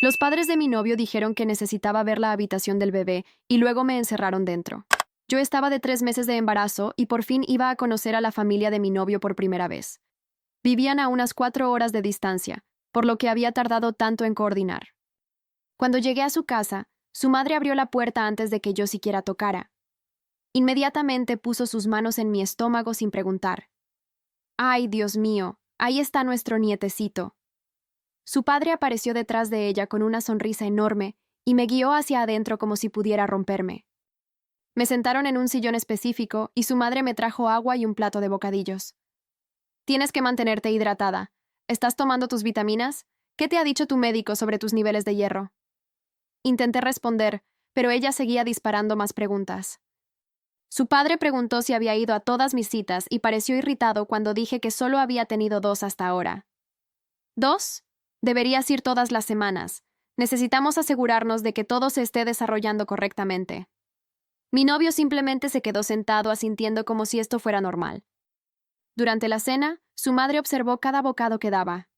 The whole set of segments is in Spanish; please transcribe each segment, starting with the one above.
Los padres de mi novio dijeron que necesitaba ver la habitación del bebé y luego me encerraron dentro. Yo estaba de 3 meses de embarazo y por fin iba a conocer a la familia de mi novio por primera vez. Vivían a unas 4 horas de distancia, por lo que había tardado tanto en coordinar. Cuando llegué a su casa, su madre abrió la puerta antes de que yo siquiera tocara. Inmediatamente puso sus manos en mi estómago sin preguntar. ¡Ay, Dios mío! Ahí está nuestro nietecito. Su padre apareció detrás de ella con una sonrisa enorme y me guió hacia adentro como si pudiera romperme. Me sentaron en un sillón específico y su madre me trajo agua y un plato de bocadillos. Tienes que mantenerte hidratada. ¿Estás tomando tus vitaminas? ¿Qué te ha dicho tu médico sobre tus niveles de hierro? Intenté responder, pero ella seguía disparando más preguntas. Su padre preguntó si había ido a todas mis citas y pareció irritado cuando dije que solo había tenido 2 hasta ahora. ¿2? Deberías ir todas las semanas. Necesitamos asegurarnos de que todo se esté desarrollando correctamente. Mi novio simplemente se quedó sentado asintiendo como si esto fuera normal. Durante la cena, su madre observó cada bocado que daba.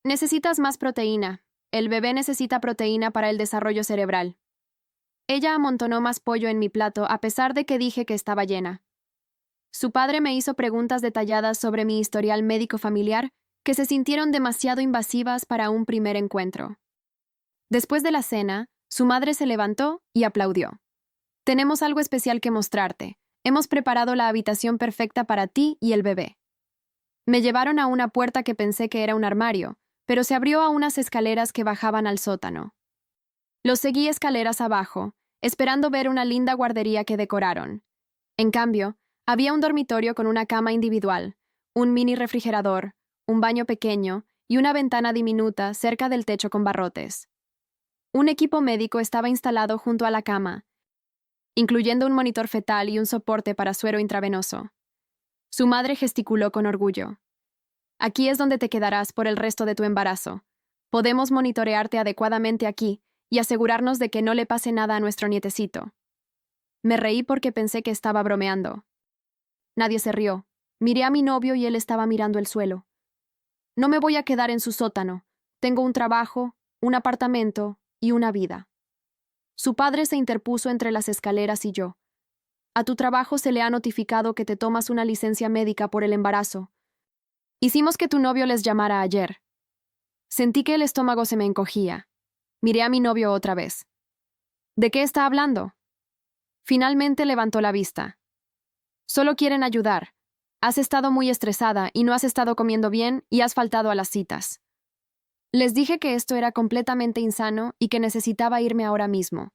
Necesitas más proteína. El bebé necesita proteína para el desarrollo cerebral. Ella amontonó más pollo en mi plato a pesar de que dije que estaba llena. Su padre me hizo preguntas detalladas sobre mi historial médico familiar que se sintieron demasiado invasivas para un primer encuentro. Después de la cena, su madre se levantó y aplaudió. Tenemos algo especial que mostrarte. Hemos preparado la habitación perfecta para ti y el bebé. Me llevaron a una puerta que pensé que era un armario, pero se abrió a unas escaleras que bajaban al sótano. Los seguí escaleras abajo, esperando ver una linda guardería que decoraron. En cambio, había un dormitorio con una cama individual, un mini refrigerador, un baño pequeño y una ventana diminuta cerca del techo con barrotes. Un equipo médico estaba instalado junto a la cama, incluyendo un monitor fetal y un soporte para suero intravenoso. Su madre gesticuló con orgullo. Aquí es donde te quedarás por el resto de tu embarazo. Podemos monitorearte adecuadamente aquí y asegurarnos de que no le pase nada a nuestro nietecito. Me reí porque pensé que estaba bromeando. Nadie se rió. Miré a mi novio y él estaba mirando el suelo. No me voy a quedar en su sótano. Tengo un trabajo, un apartamento y una vida. Su padre se interpuso entre las escaleras y yo. A tu trabajo se le ha notificado que te tomas una licencia médica por el embarazo. Hicimos que tu novio les llamara ayer. Sentí que el estómago se me encogía. Miré a mi novio otra vez. ¿De qué está hablando? Finalmente levantó la vista. Solo quieren ayudar. Has estado muy estresada y no has estado comiendo bien y has faltado a las citas. Les dije que esto era completamente insano y que necesitaba irme ahora mismo.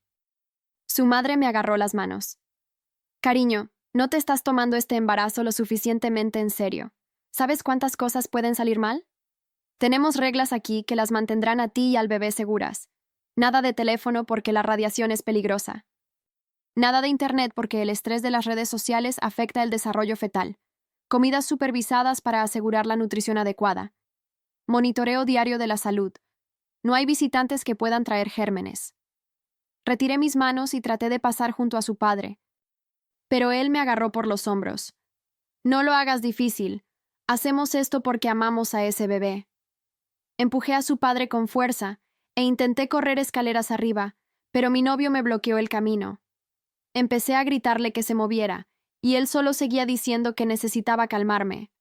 Su madre me agarró las manos. Cariño, no te estás tomando este embarazo lo suficientemente en serio. ¿Sabes cuántas cosas pueden salir mal? Tenemos reglas aquí que las mantendrán a ti y al bebé seguras. Nada de teléfono porque la radiación es peligrosa. Nada de internet porque el estrés de las redes sociales afecta el desarrollo fetal. Comidas supervisadas para asegurar la nutrición adecuada. Monitoreo diario de la salud. No hay visitantes que puedan traer gérmenes. Retiré mis manos y traté de pasar junto a su padre. Pero él me agarró por los hombros. No lo hagas difícil. Hacemos esto porque amamos a ese bebé. Empujé a su padre con fuerza e intenté correr escaleras arriba, pero mi novio me bloqueó el camino. Empecé a gritarle que se moviera, y él solo seguía diciendo que necesitaba calmarme.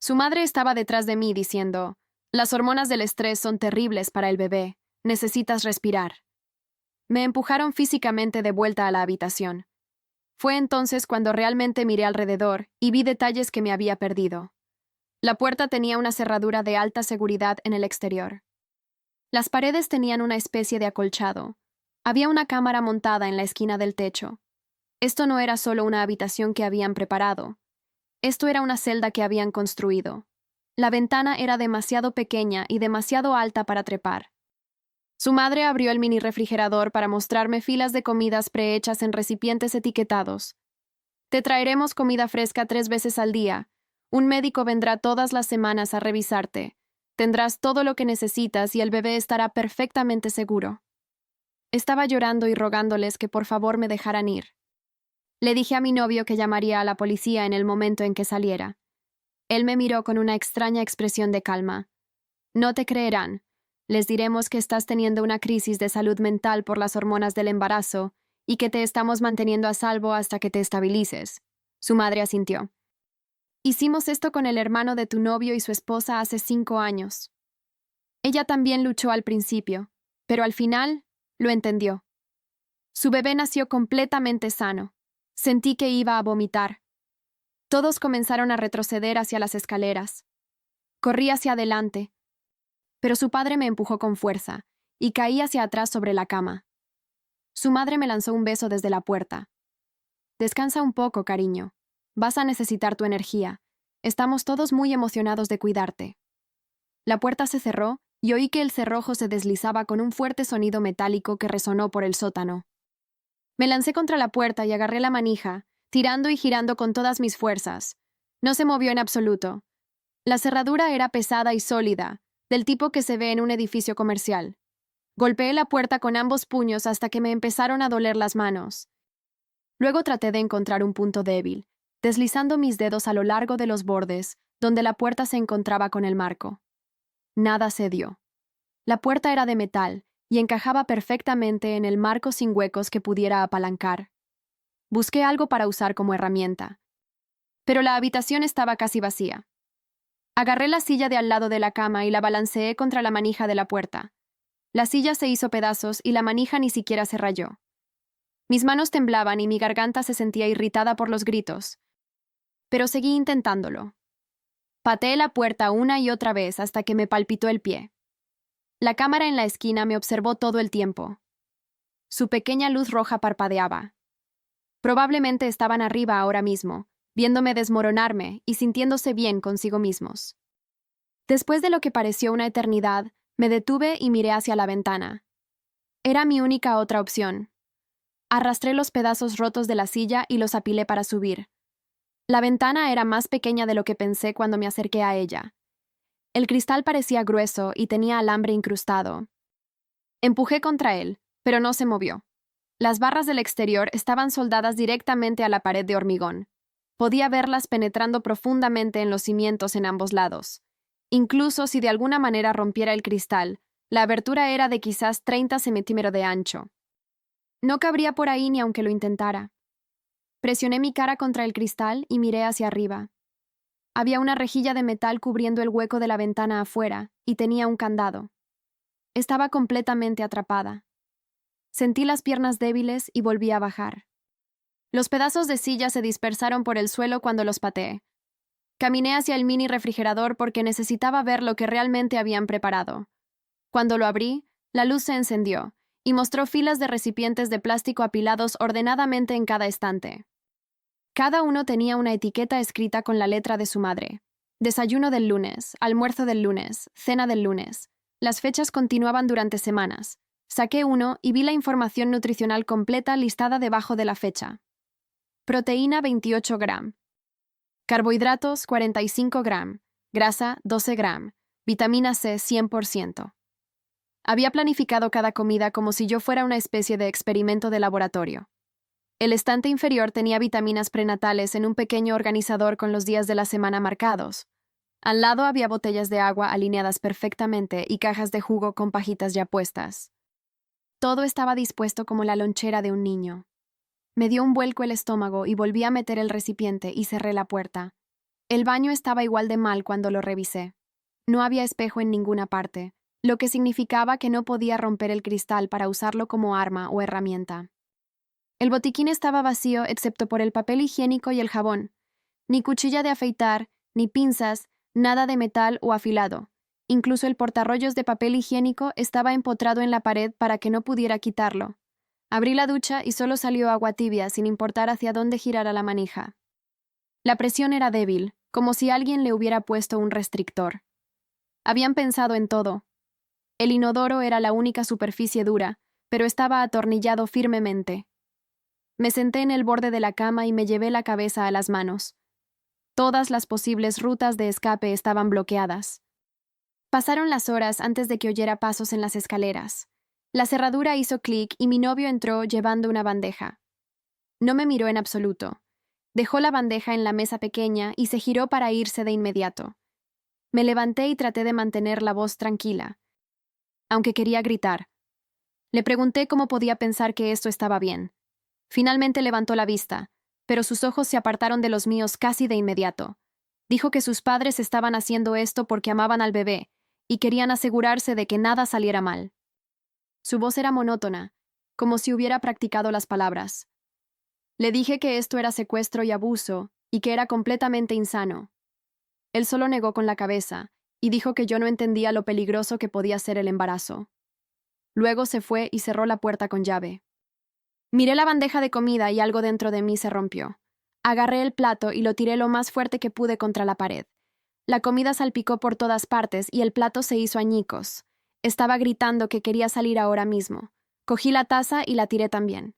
Su madre estaba detrás de mí diciendo, las hormonas del estrés son terribles para el bebé, necesitas respirar. Me empujaron físicamente de vuelta a la habitación. Fue entonces cuando realmente miré alrededor y vi detalles que me había perdido. La puerta tenía una cerradura de alta seguridad en el exterior. Las paredes tenían una especie de acolchado. Había una cámara montada en la esquina del techo. Esto no era solo una habitación que habían preparado. Esto era una celda que habían construido. La ventana era demasiado pequeña y demasiado alta para trepar. Su madre abrió el mini refrigerador para mostrarme filas de comidas prehechas en recipientes etiquetados. Te traeremos comida fresca 3 veces al día. Un médico vendrá todas las semanas a revisarte. Tendrás todo lo que necesitas y el bebé estará perfectamente seguro. Estaba llorando y rogándoles que por favor me dejaran ir. Le dije a mi novio que llamaría a la policía en el momento en que saliera. Él me miró con una extraña expresión de calma. No te creerán. Les diremos que estás teniendo una crisis de salud mental por las hormonas del embarazo y que te estamos manteniendo a salvo hasta que te estabilices. Su madre asintió. Hicimos esto con el hermano de tu novio y su esposa hace 5 años. Ella también luchó al principio, pero al final lo entendió. Su bebé nació completamente sano. Sentí que iba a vomitar. Todos comenzaron a retroceder hacia las escaleras. Corrí hacia adelante, pero su padre me empujó con fuerza y caí hacia atrás sobre la cama. Su madre me lanzó un beso desde la puerta. Descansa un poco, cariño. Vas a necesitar tu energía. Estamos todos muy emocionados de cuidarte. La puerta se cerró y oí que el cerrojo se deslizaba con un fuerte sonido metálico que resonó por el sótano. Me lancé contra la puerta y agarré la manija, tirando y girando con todas mis fuerzas. No se movió en absoluto. La cerradura era pesada y sólida, del tipo que se ve en un edificio comercial. Golpeé la puerta con ambos puños hasta que me empezaron a doler las manos. Luego traté de encontrar un punto débil, deslizando mis dedos a lo largo de los bordes, donde la puerta se encontraba con el marco. Nada cedió. La puerta era de metal y encajaba perfectamente en el marco sin huecos que pudiera apalancar. Busqué algo para usar como herramienta. Pero la habitación estaba casi vacía. Agarré la silla de al lado de la cama y la balanceé contra la manija de la puerta. La silla se hizo pedazos y la manija ni siquiera se rayó. Mis manos temblaban y mi garganta se sentía irritada por los gritos. Pero seguí intentándolo. Pateé la puerta una y otra vez hasta que me palpitó el pie. La cámara en la esquina me observó todo el tiempo. Su pequeña luz roja parpadeaba. Probablemente estaban arriba ahora mismo, viéndome desmoronarme y sintiéndose bien consigo mismos. Después de lo que pareció una eternidad, me detuve y miré hacia la ventana. Era mi única otra opción. Arrastré los pedazos rotos de la silla y los apilé para subir. La ventana era más pequeña de lo que pensé cuando me acerqué a ella. El cristal parecía grueso y tenía alambre incrustado. Empujé contra él, pero no se movió. Las barras del exterior estaban soldadas directamente a la pared de hormigón. Podía verlas penetrando profundamente en los cimientos en ambos lados. Incluso si de alguna manera rompiera el cristal, la abertura era de quizás 30 centímetros de ancho. No cabría por ahí ni aunque lo intentara. Presioné mi cara contra el cristal y miré hacia arriba. Había una rejilla de metal cubriendo el hueco de la ventana afuera y tenía un candado. Estaba completamente atrapada. Sentí las piernas débiles y volví a bajar. Los pedazos de silla se dispersaron por el suelo cuando los pateé. Caminé hacia el mini refrigerador porque necesitaba ver lo que realmente habían preparado. Cuando lo abrí, la luz se encendió y mostró filas de recipientes de plástico apilados ordenadamente en cada estante. Cada uno tenía una etiqueta escrita con la letra de su madre. Desayuno del lunes, almuerzo del lunes, cena del lunes. Las fechas continuaban durante semanas. Saqué uno y vi la información nutricional completa listada debajo de la fecha. Proteína 28 gramos. Carbohidratos 45 gramos. Grasa 12 gramos. Vitamina C 100%. Había planificado cada comida como si yo fuera una especie de experimento de laboratorio. El estante inferior tenía vitaminas prenatales en un pequeño organizador con los días de la semana marcados. Al lado había botellas de agua alineadas perfectamente y cajas de jugo con pajitas ya puestas. Todo estaba dispuesto como la lonchera de un niño. Me dio un vuelco el estómago y volví a meter el recipiente y cerré la puerta. El baño estaba igual de mal cuando lo revisé. No había espejo en ninguna parte, lo que significaba que no podía romper el cristal para usarlo como arma o herramienta. El botiquín estaba vacío excepto por el papel higiénico y el jabón. Ni cuchilla de afeitar, ni pinzas, nada de metal o afilado. Incluso el portarrollos de papel higiénico estaba empotrado en la pared para que no pudiera quitarlo. Abrí la ducha y solo salió agua tibia sin importar hacia dónde girara la manija. La presión era débil, como si alguien le hubiera puesto un restrictor. Habían pensado en todo. El inodoro era la única superficie dura, pero estaba atornillado firmemente. Me senté en el borde de la cama y me llevé la cabeza a las manos. Todas las posibles rutas de escape estaban bloqueadas. Pasaron las horas antes de que oyera pasos en las escaleras. La cerradura hizo clic y mi novio entró llevando una bandeja. No me miró en absoluto. Dejó la bandeja en la mesa pequeña y se giró para irse de inmediato. Me levanté y traté de mantener la voz tranquila. aunque quería gritar. Le pregunté cómo podía pensar que esto estaba bien. Finalmente levantó la vista, pero sus ojos se apartaron de los míos casi de inmediato. Dijo que sus padres estaban haciendo esto porque amaban al bebé y querían asegurarse de que nada saliera mal. Su voz era monótona, como si hubiera practicado las palabras. Le dije que esto era secuestro y abuso y que era completamente insano. Él solo negó con la cabeza y dijo que yo no entendía lo peligroso que podía ser el embarazo. Luego se fue y cerró la puerta con llave. Miré la bandeja de comida y algo dentro de mí se rompió. Agarré el plato y lo tiré lo más fuerte que pude contra la pared. La comida salpicó por todas partes y el plato se hizo añicos. Estaba gritando que quería salir ahora mismo. Cogí la taza y la tiré también.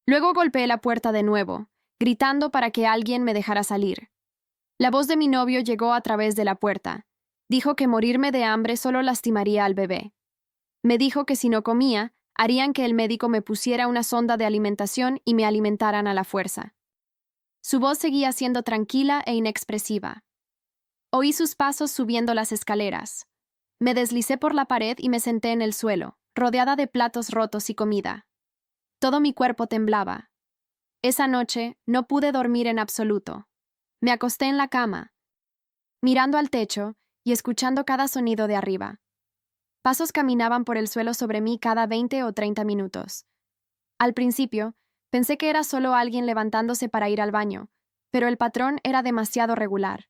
Luego golpeé la puerta de nuevo, gritando para que alguien me dejara salir. La voz de mi novio llegó a través de la puerta. Dijo que morirme de hambre solo lastimaría al bebé. Me dijo que si no comía, harían que el médico me pusiera una sonda de alimentación y me alimentaran a la fuerza. Su voz seguía siendo tranquila e inexpresiva. Oí sus pasos subiendo las escaleras. Me deslicé por la pared y me senté en el suelo, rodeada de platos rotos y comida. Todo mi cuerpo temblaba. Esa noche no pude dormir en absoluto. Me acosté en la cama, mirando al techo y escuchando cada sonido de arriba. Pasos caminaban por el suelo sobre mí cada 20 o 30 minutos. Al principio, pensé que era solo alguien levantándose para ir al baño, pero el patrón era demasiado regular.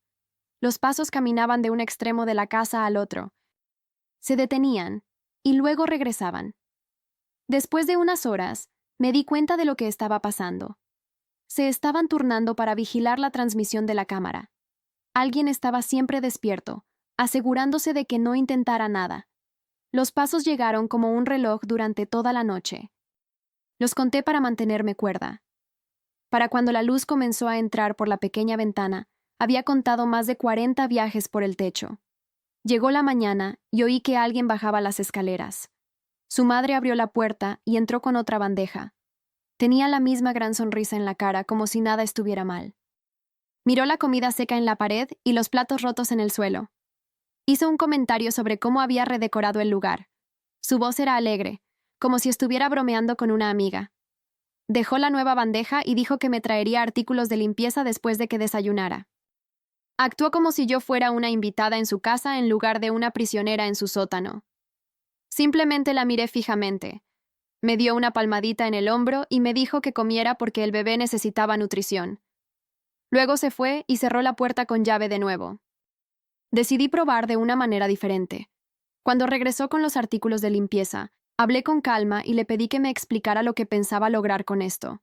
Los pasos caminaban de un extremo de la casa al otro. Se detenían y luego regresaban. Después de unas horas, me di cuenta de lo que estaba pasando. Se estaban turnando para vigilar la transmisión de la cámara. Alguien estaba siempre despierto, asegurándose de que no intentara nada. Los pasos llegaron como un reloj durante toda la noche. Los conté para mantenerme cuerda. Para cuando la luz comenzó a entrar por la pequeña ventana, había contado más de 40 viajes por el techo. Llegó la mañana y oí que alguien bajaba las escaleras. Su madre abrió la puerta y entró con otra bandeja. Tenía la misma gran sonrisa en la cara, como si nada estuviera mal. Miró la comida seca en la pared y los platos rotos en el suelo. Hizo un comentario sobre cómo había redecorado el lugar. Su voz era alegre, como si estuviera bromeando con una amiga. Dejó la nueva bandeja y dijo que me traería artículos de limpieza después de que desayunara. Actuó como si yo fuera una invitada en su casa en lugar de una prisionera en su sótano. Simplemente la miré fijamente. Me dio una palmadita en el hombro y me dijo que comiera porque el bebé necesitaba nutrición. Luego se fue y cerró la puerta con llave de nuevo. Decidí probar de una manera diferente. Cuando regresó con los artículos de limpieza, hablé con calma y le pedí que me explicara lo que pensaba lograr con esto.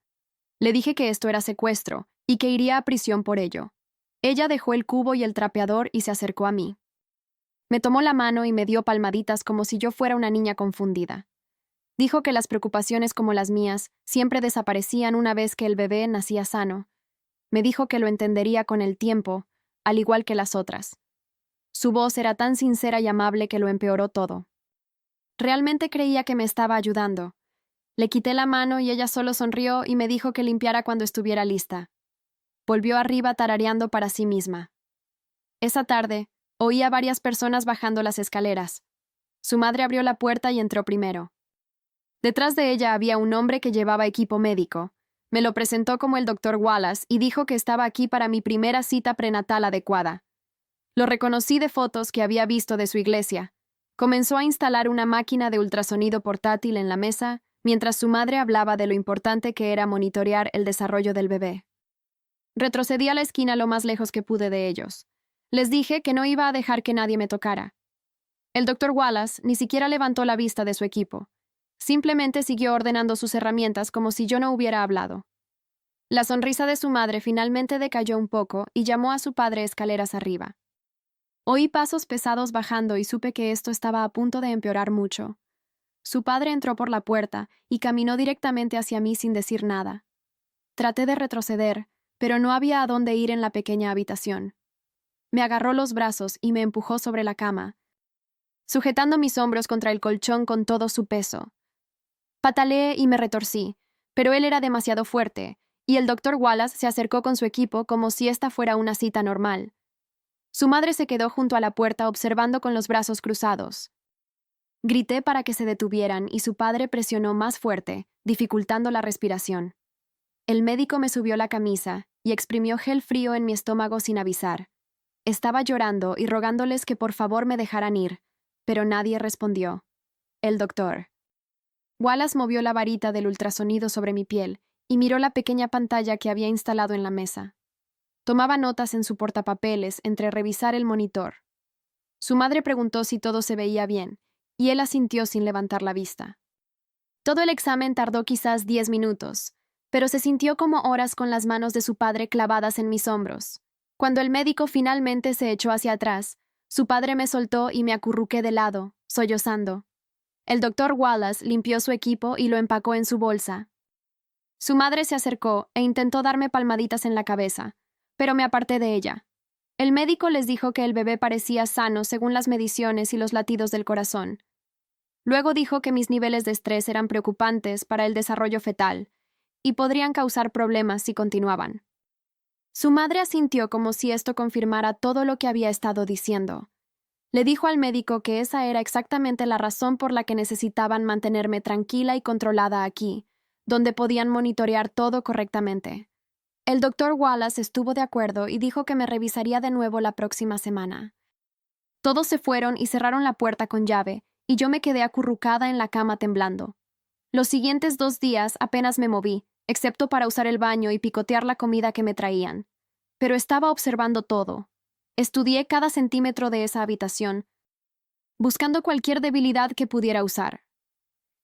Le dije que esto era secuestro y que iría a prisión por ello. Ella dejó el cubo y el trapeador y se acercó a mí. Me tomó la mano y me dio palmaditas como si yo fuera una niña confundida. Dijo que las preocupaciones como las mías siempre desaparecían una vez que el bebé nacía sano. Me dijo que lo entendería con el tiempo, al igual que las otras. Su voz era tan sincera y amable que lo empeoró todo. Realmente creía que me estaba ayudando. Le quité la mano y ella solo sonrió y me dijo que limpiara cuando estuviera lista. Volvió arriba tarareando para sí misma. Esa tarde, oí a varias personas bajando las escaleras. Su madre abrió la puerta y entró primero. Detrás de ella había un hombre que llevaba equipo médico. Me lo presentó como el Dr. Wallace y dijo que estaba aquí para mi primera cita prenatal adecuada. Lo reconocí de fotos que había visto de su iglesia. Comenzó a instalar una máquina de ultrasonido portátil en la mesa, mientras su madre hablaba de lo importante que era monitorear el desarrollo del bebé. Retrocedí a la esquina lo más lejos que pude de ellos. Les dije que no iba a dejar que nadie me tocara. El Dr. Wallace ni siquiera levantó la vista de su equipo. Simplemente siguió ordenando sus herramientas como si yo no hubiera hablado. La sonrisa de su madre finalmente decayó un poco y llamó a su padre escaleras arriba. Oí pasos pesados bajando y supe que esto estaba a punto de empeorar mucho. Su padre entró por la puerta y caminó directamente hacia mí sin decir nada. Traté de retroceder, pero no había a dónde ir en la pequeña habitación. Me agarró los brazos y me empujó sobre la cama, sujetando mis hombros contra el colchón con todo su peso. Pataleé y me retorcí, pero él era demasiado fuerte, y el Dr. Wallace se acercó con su equipo como si esta fuera una cita normal. Su madre se quedó junto a la puerta observando con los brazos cruzados. Grité para que se detuvieran y su padre presionó más fuerte, dificultando la respiración. El médico me subió la camisa y exprimió gel frío en mi estómago sin avisar. Estaba llorando y rogándoles que por favor me dejaran ir, pero nadie respondió. El doctor. Wallace movió la varita del ultrasonido sobre mi piel y miró la pequeña pantalla que había instalado en la mesa. Tomaba notas en su portapapeles entre revisar el monitor. Su madre preguntó si todo se veía bien, y él asintió sin levantar la vista. Todo el examen tardó quizás 10 minutos, pero se sintió como horas con las manos de su padre clavadas en mis hombros. Cuando el médico finalmente se echó hacia atrás, su padre me soltó y me acurruqué de lado, sollozando. El doctor Wallace limpió su equipo y lo empacó en su bolsa. Su madre se acercó e intentó darme palmaditas en la cabeza, pero me aparté de ella. El médico les dijo que el bebé parecía sano según las mediciones y los latidos del corazón. Luego dijo que mis niveles de estrés eran preocupantes para el desarrollo fetal y podrían causar problemas si continuaban. Su madre asintió como si esto confirmara todo lo que había estado diciendo. Le dijo al médico que esa era exactamente la razón por la que necesitaban mantenerme tranquila y controlada aquí, donde podían monitorear todo correctamente. El doctor Wallace estuvo de acuerdo y dijo que me revisaría de nuevo la próxima semana. Todos se fueron y cerraron la puerta con llave, y yo me quedé acurrucada en la cama temblando. Los siguientes 2 días apenas me moví, excepto para usar el baño y picotear la comida que me traían. Pero estaba observando todo. Estudié cada centímetro de esa habitación, buscando cualquier debilidad que pudiera usar.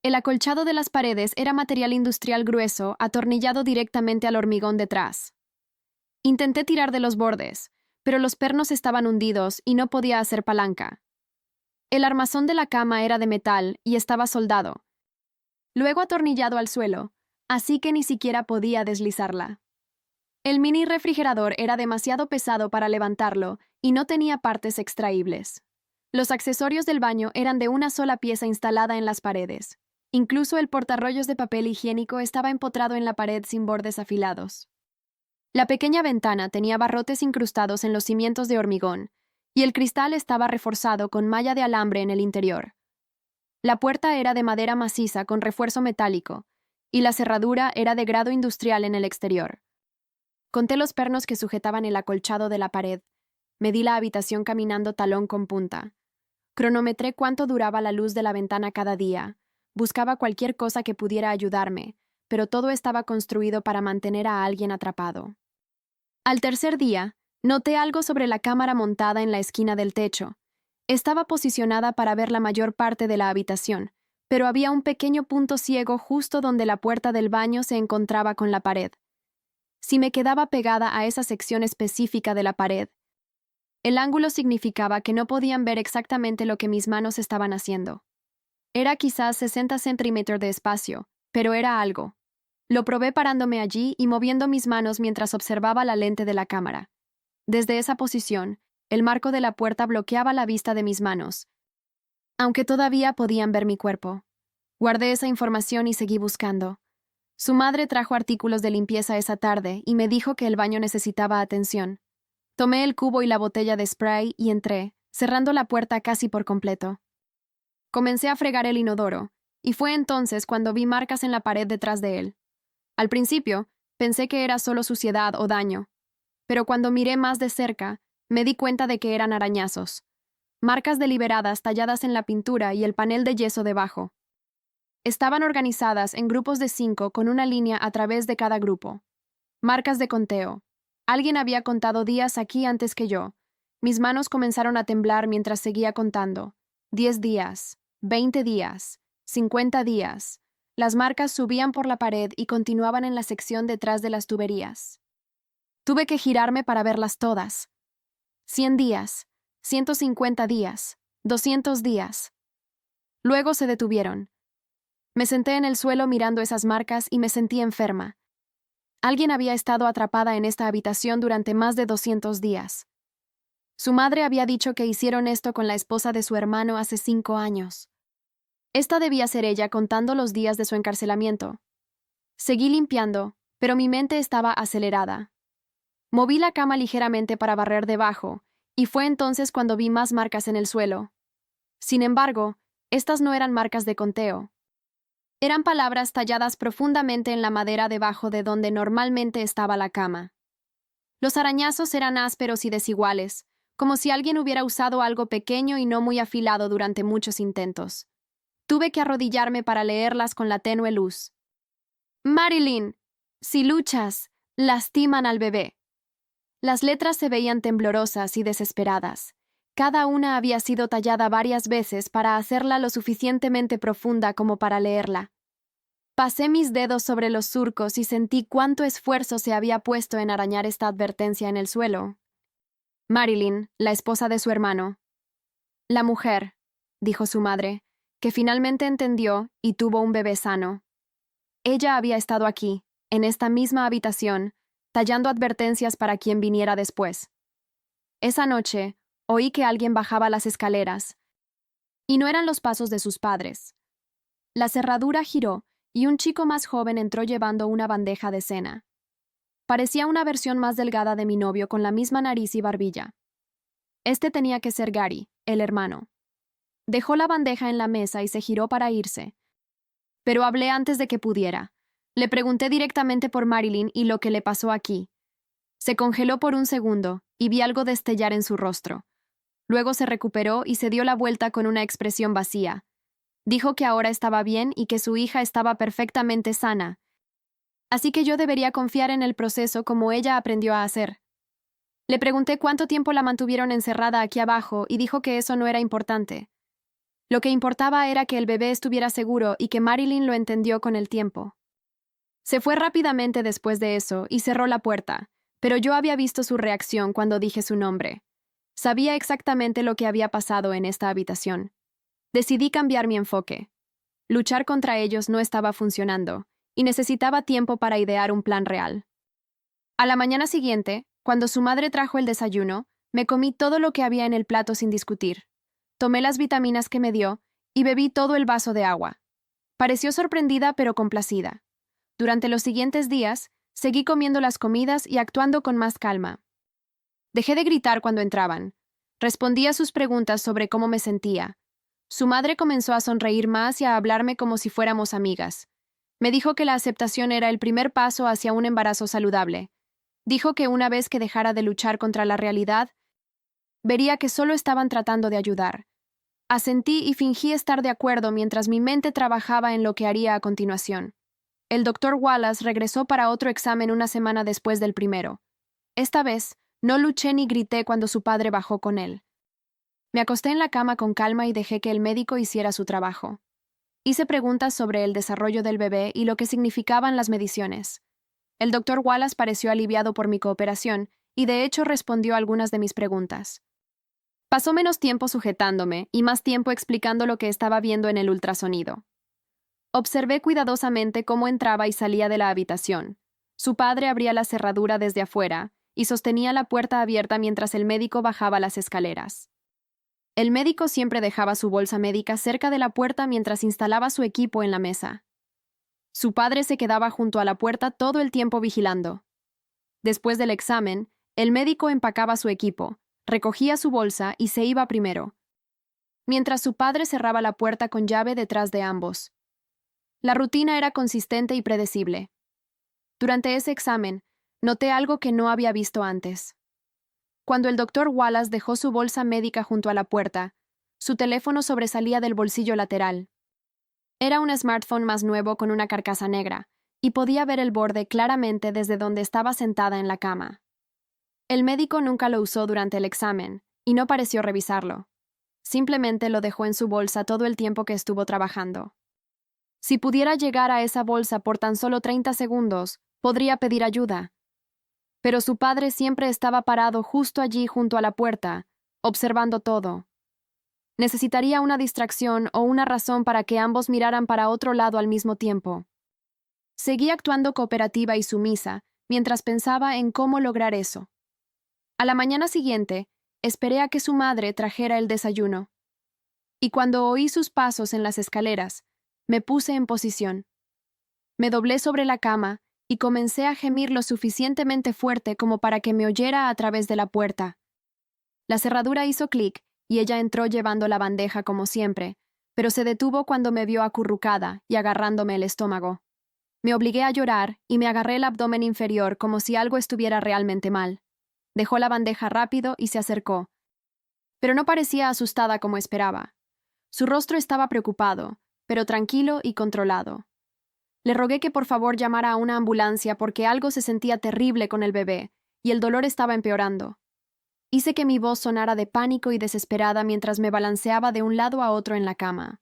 El acolchado de las paredes era material industrial grueso, atornillado directamente al hormigón detrás. Intenté tirar de los bordes, pero los pernos estaban hundidos y no podía hacer palanca. El armazón de la cama era de metal y estaba soldado, luego atornillado al suelo, así que ni siquiera podía deslizarla. El mini refrigerador era demasiado pesado para levantarlo y no tenía partes extraíbles. Los accesorios del baño eran de una sola pieza instalada en las paredes. Incluso el portarrollos de papel higiénico estaba empotrado en la pared sin bordes afilados. La pequeña ventana tenía barrotes incrustados en los cimientos de hormigón, y el cristal estaba reforzado con malla de alambre en el interior. La puerta era de madera maciza con refuerzo metálico, y la cerradura era de grado industrial en el exterior. Conté los pernos que sujetaban el acolchado de la pared. Medí la habitación caminando talón con punta. Cronometré cuánto duraba la luz de la ventana cada día. Buscaba cualquier cosa que pudiera ayudarme, pero todo estaba construido para mantener a alguien atrapado. Al tercer día, noté algo sobre la cámara montada en la esquina del techo. Estaba posicionada para ver la mayor parte de la habitación, pero había un pequeño punto ciego justo donde la puerta del baño se encontraba con la pared. Si me quedaba pegada a esa sección específica de la pared, el ángulo significaba que no podían ver exactamente lo que mis manos estaban haciendo. Era quizás 60 centímetros de espacio, pero era algo. Lo probé parándome allí y moviendo mis manos mientras observaba la lente de la cámara. Desde esa posición, el marco de la puerta bloqueaba la vista de mis manos, aunque todavía podían ver mi cuerpo. Guardé esa información y seguí buscando. Su madre trajo artículos de limpieza esa tarde y me dijo que el baño necesitaba atención. Tomé el cubo y la botella de spray y entré, cerrando la puerta casi por completo. Comencé a fregar el inodoro, y fue entonces cuando vi marcas en la pared detrás de él. Al principio, pensé que era solo suciedad o daño, pero cuando miré más de cerca, me di cuenta de que eran arañazos. Marcas deliberadas talladas en la pintura y el panel de yeso debajo. Estaban organizadas en grupos de 5 con una línea a través de cada grupo. Marcas de conteo. Alguien había contado días aquí antes que yo. Mis manos comenzaron a temblar mientras seguía contando. 10 días, 20 días, 50 días. Las marcas subían por la pared y continuaban en la sección detrás de las tuberías. Tuve que girarme para verlas todas. 100 días, 150 días, 200 días. Luego se detuvieron. Me senté en el suelo mirando esas marcas y me sentí enferma. Alguien había estado atrapada en esta habitación durante más de 200 días. Su madre había dicho que hicieron esto con la esposa de su hermano hace 5 años. Esta debía ser ella contando los días de su encarcelamiento. Seguí limpiando, pero mi mente estaba acelerada. Moví la cama ligeramente para barrer debajo, y fue entonces cuando vi más marcas en el suelo. Sin embargo, Estas no eran marcas de conteo. Eran palabras talladas profundamente en la madera debajo de donde normalmente estaba la cama. Los arañazos eran ásperos y desiguales, como si alguien hubiera usado algo pequeño y no muy afilado durante muchos intentos. Tuve que arrodillarme para leerlas con la tenue luz. Marilyn, si luchas, lastiman al bebé. Las letras se veían temblorosas y desesperadas. Cada una había sido tallada varias veces para hacerla lo suficientemente profunda como para leerla. Pasé mis dedos sobre los surcos y sentí cuánto esfuerzo se había puesto en arañar esta advertencia en el suelo. Marilyn, la esposa de su hermano. La mujer, dijo su madre, que finalmente entendió y tuvo un bebé sano. Ella había estado aquí, en esta misma habitación, tallando advertencias para quien viniera después. Esa noche, oí que alguien bajaba las escaleras, y no eran los pasos de sus padres. La cerradura giró y un chico más joven entró llevando una bandeja de cena. Parecía una versión más delgada de mi novio con la misma nariz y barbilla. Este tenía que ser Gary, el hermano. Dejó la bandeja en la mesa y se giró para irse. Pero hablé antes de que pudiera. Le pregunté directamente por Marilyn y lo que le pasó aquí. Se congeló por un segundo y vi algo destellar en su rostro. Luego se recuperó y se dio la vuelta con una expresión vacía. Dijo que ahora estaba bien y que su hija estaba perfectamente sana. Así que yo debería confiar en el proceso como ella aprendió a hacer. Le pregunté cuánto tiempo la mantuvieron encerrada aquí abajo y dijo que eso no era importante. Lo que importaba era que el bebé estuviera seguro y que Marilyn lo entendió con el tiempo. Se fue rápidamente después de eso y cerró la puerta, pero yo había visto su reacción cuando dije su nombre. Sabía exactamente lo que había pasado en esta habitación. Decidí cambiar mi enfoque. Luchar contra ellos no estaba funcionando, y necesitaba tiempo para idear un plan real. A la mañana siguiente, cuando su madre trajo el desayuno, me comí todo lo que había en el plato sin discutir. Tomé las vitaminas que me dio y bebí todo el vaso de agua. Pareció sorprendida pero complacida. Durante los siguientes días, seguí comiendo las comidas y actuando con más calma. Dejé de gritar cuando entraban. Respondí a sus preguntas sobre cómo me sentía. Su madre comenzó a sonreír más y a hablarme como si fuéramos amigas. Me dijo que la aceptación era el primer paso hacia un embarazo saludable. Dijo que una vez que dejara de luchar contra la realidad, vería que solo estaban tratando de ayudar. Asentí y fingí estar de acuerdo mientras mi mente trabajaba en lo que haría a continuación. El doctor Wallace regresó para otro examen una semana después del primero. Esta vez, no luché ni grité cuando su padre bajó con él. Me acosté en la cama con calma y dejé que el médico hiciera su trabajo. Hice preguntas sobre el desarrollo del bebé y lo que significaban las mediciones. El doctor Wallace pareció aliviado por mi cooperación y de hecho respondió algunas de mis preguntas. Pasó menos tiempo sujetándome y más tiempo explicando lo que estaba viendo en el ultrasonido. Observé cuidadosamente cómo entraba y salía de la habitación. Su padre abría la cerradura desde afuera y sostenía la puerta abierta mientras el médico bajaba las escaleras. El médico siempre dejaba su bolsa médica cerca de la puerta mientras instalaba su equipo en la mesa. Su padre se quedaba junto a la puerta todo el tiempo vigilando. Después del examen, el médico empacaba su equipo, recogía su bolsa y se iba primero, mientras su padre cerraba la puerta con llave detrás de ambos. La rutina era consistente y predecible. Durante ese examen, noté algo que no había visto antes. Cuando el doctor Wallace dejó su bolsa médica junto a la puerta, su teléfono sobresalía del bolsillo lateral. Era un smartphone más nuevo con una carcasa negra, y podía ver el borde claramente desde donde estaba sentada en la cama. El médico nunca lo usó durante el examen, y no pareció revisarlo. Simplemente lo dejó en su bolsa todo el tiempo que estuvo trabajando. Si pudiera llegar a esa bolsa por tan solo 30 segundos, podría pedir ayuda. Pero su padre siempre estaba parado justo allí junto a la puerta, observando todo. Necesitaría una distracción o una razón para que ambos miraran para otro lado al mismo tiempo. Seguí actuando cooperativa y sumisa mientras pensaba en cómo lograr eso. A la mañana siguiente, esperé a que su madre trajera el desayuno. Y cuando oí sus pasos en las escaleras, me puse en posición. Me doblé sobre la cama y comencé a gemir lo suficientemente fuerte como para que me oyera a través de la puerta. La cerradura hizo clic y ella entró llevando la bandeja como siempre, pero se detuvo cuando me vio acurrucada y agarrándome el estómago. Me obligué a llorar y me agarré el abdomen inferior como si algo estuviera realmente mal. Dejó la bandeja rápido y se acercó, pero no parecía asustada como esperaba. Su rostro estaba preocupado, pero tranquilo y controlado. Le rogué que por favor llamara a una ambulancia porque algo se sentía terrible con el bebé y el dolor estaba empeorando. Hice que mi voz sonara de pánico y desesperada mientras me balanceaba de un lado a otro en la cama.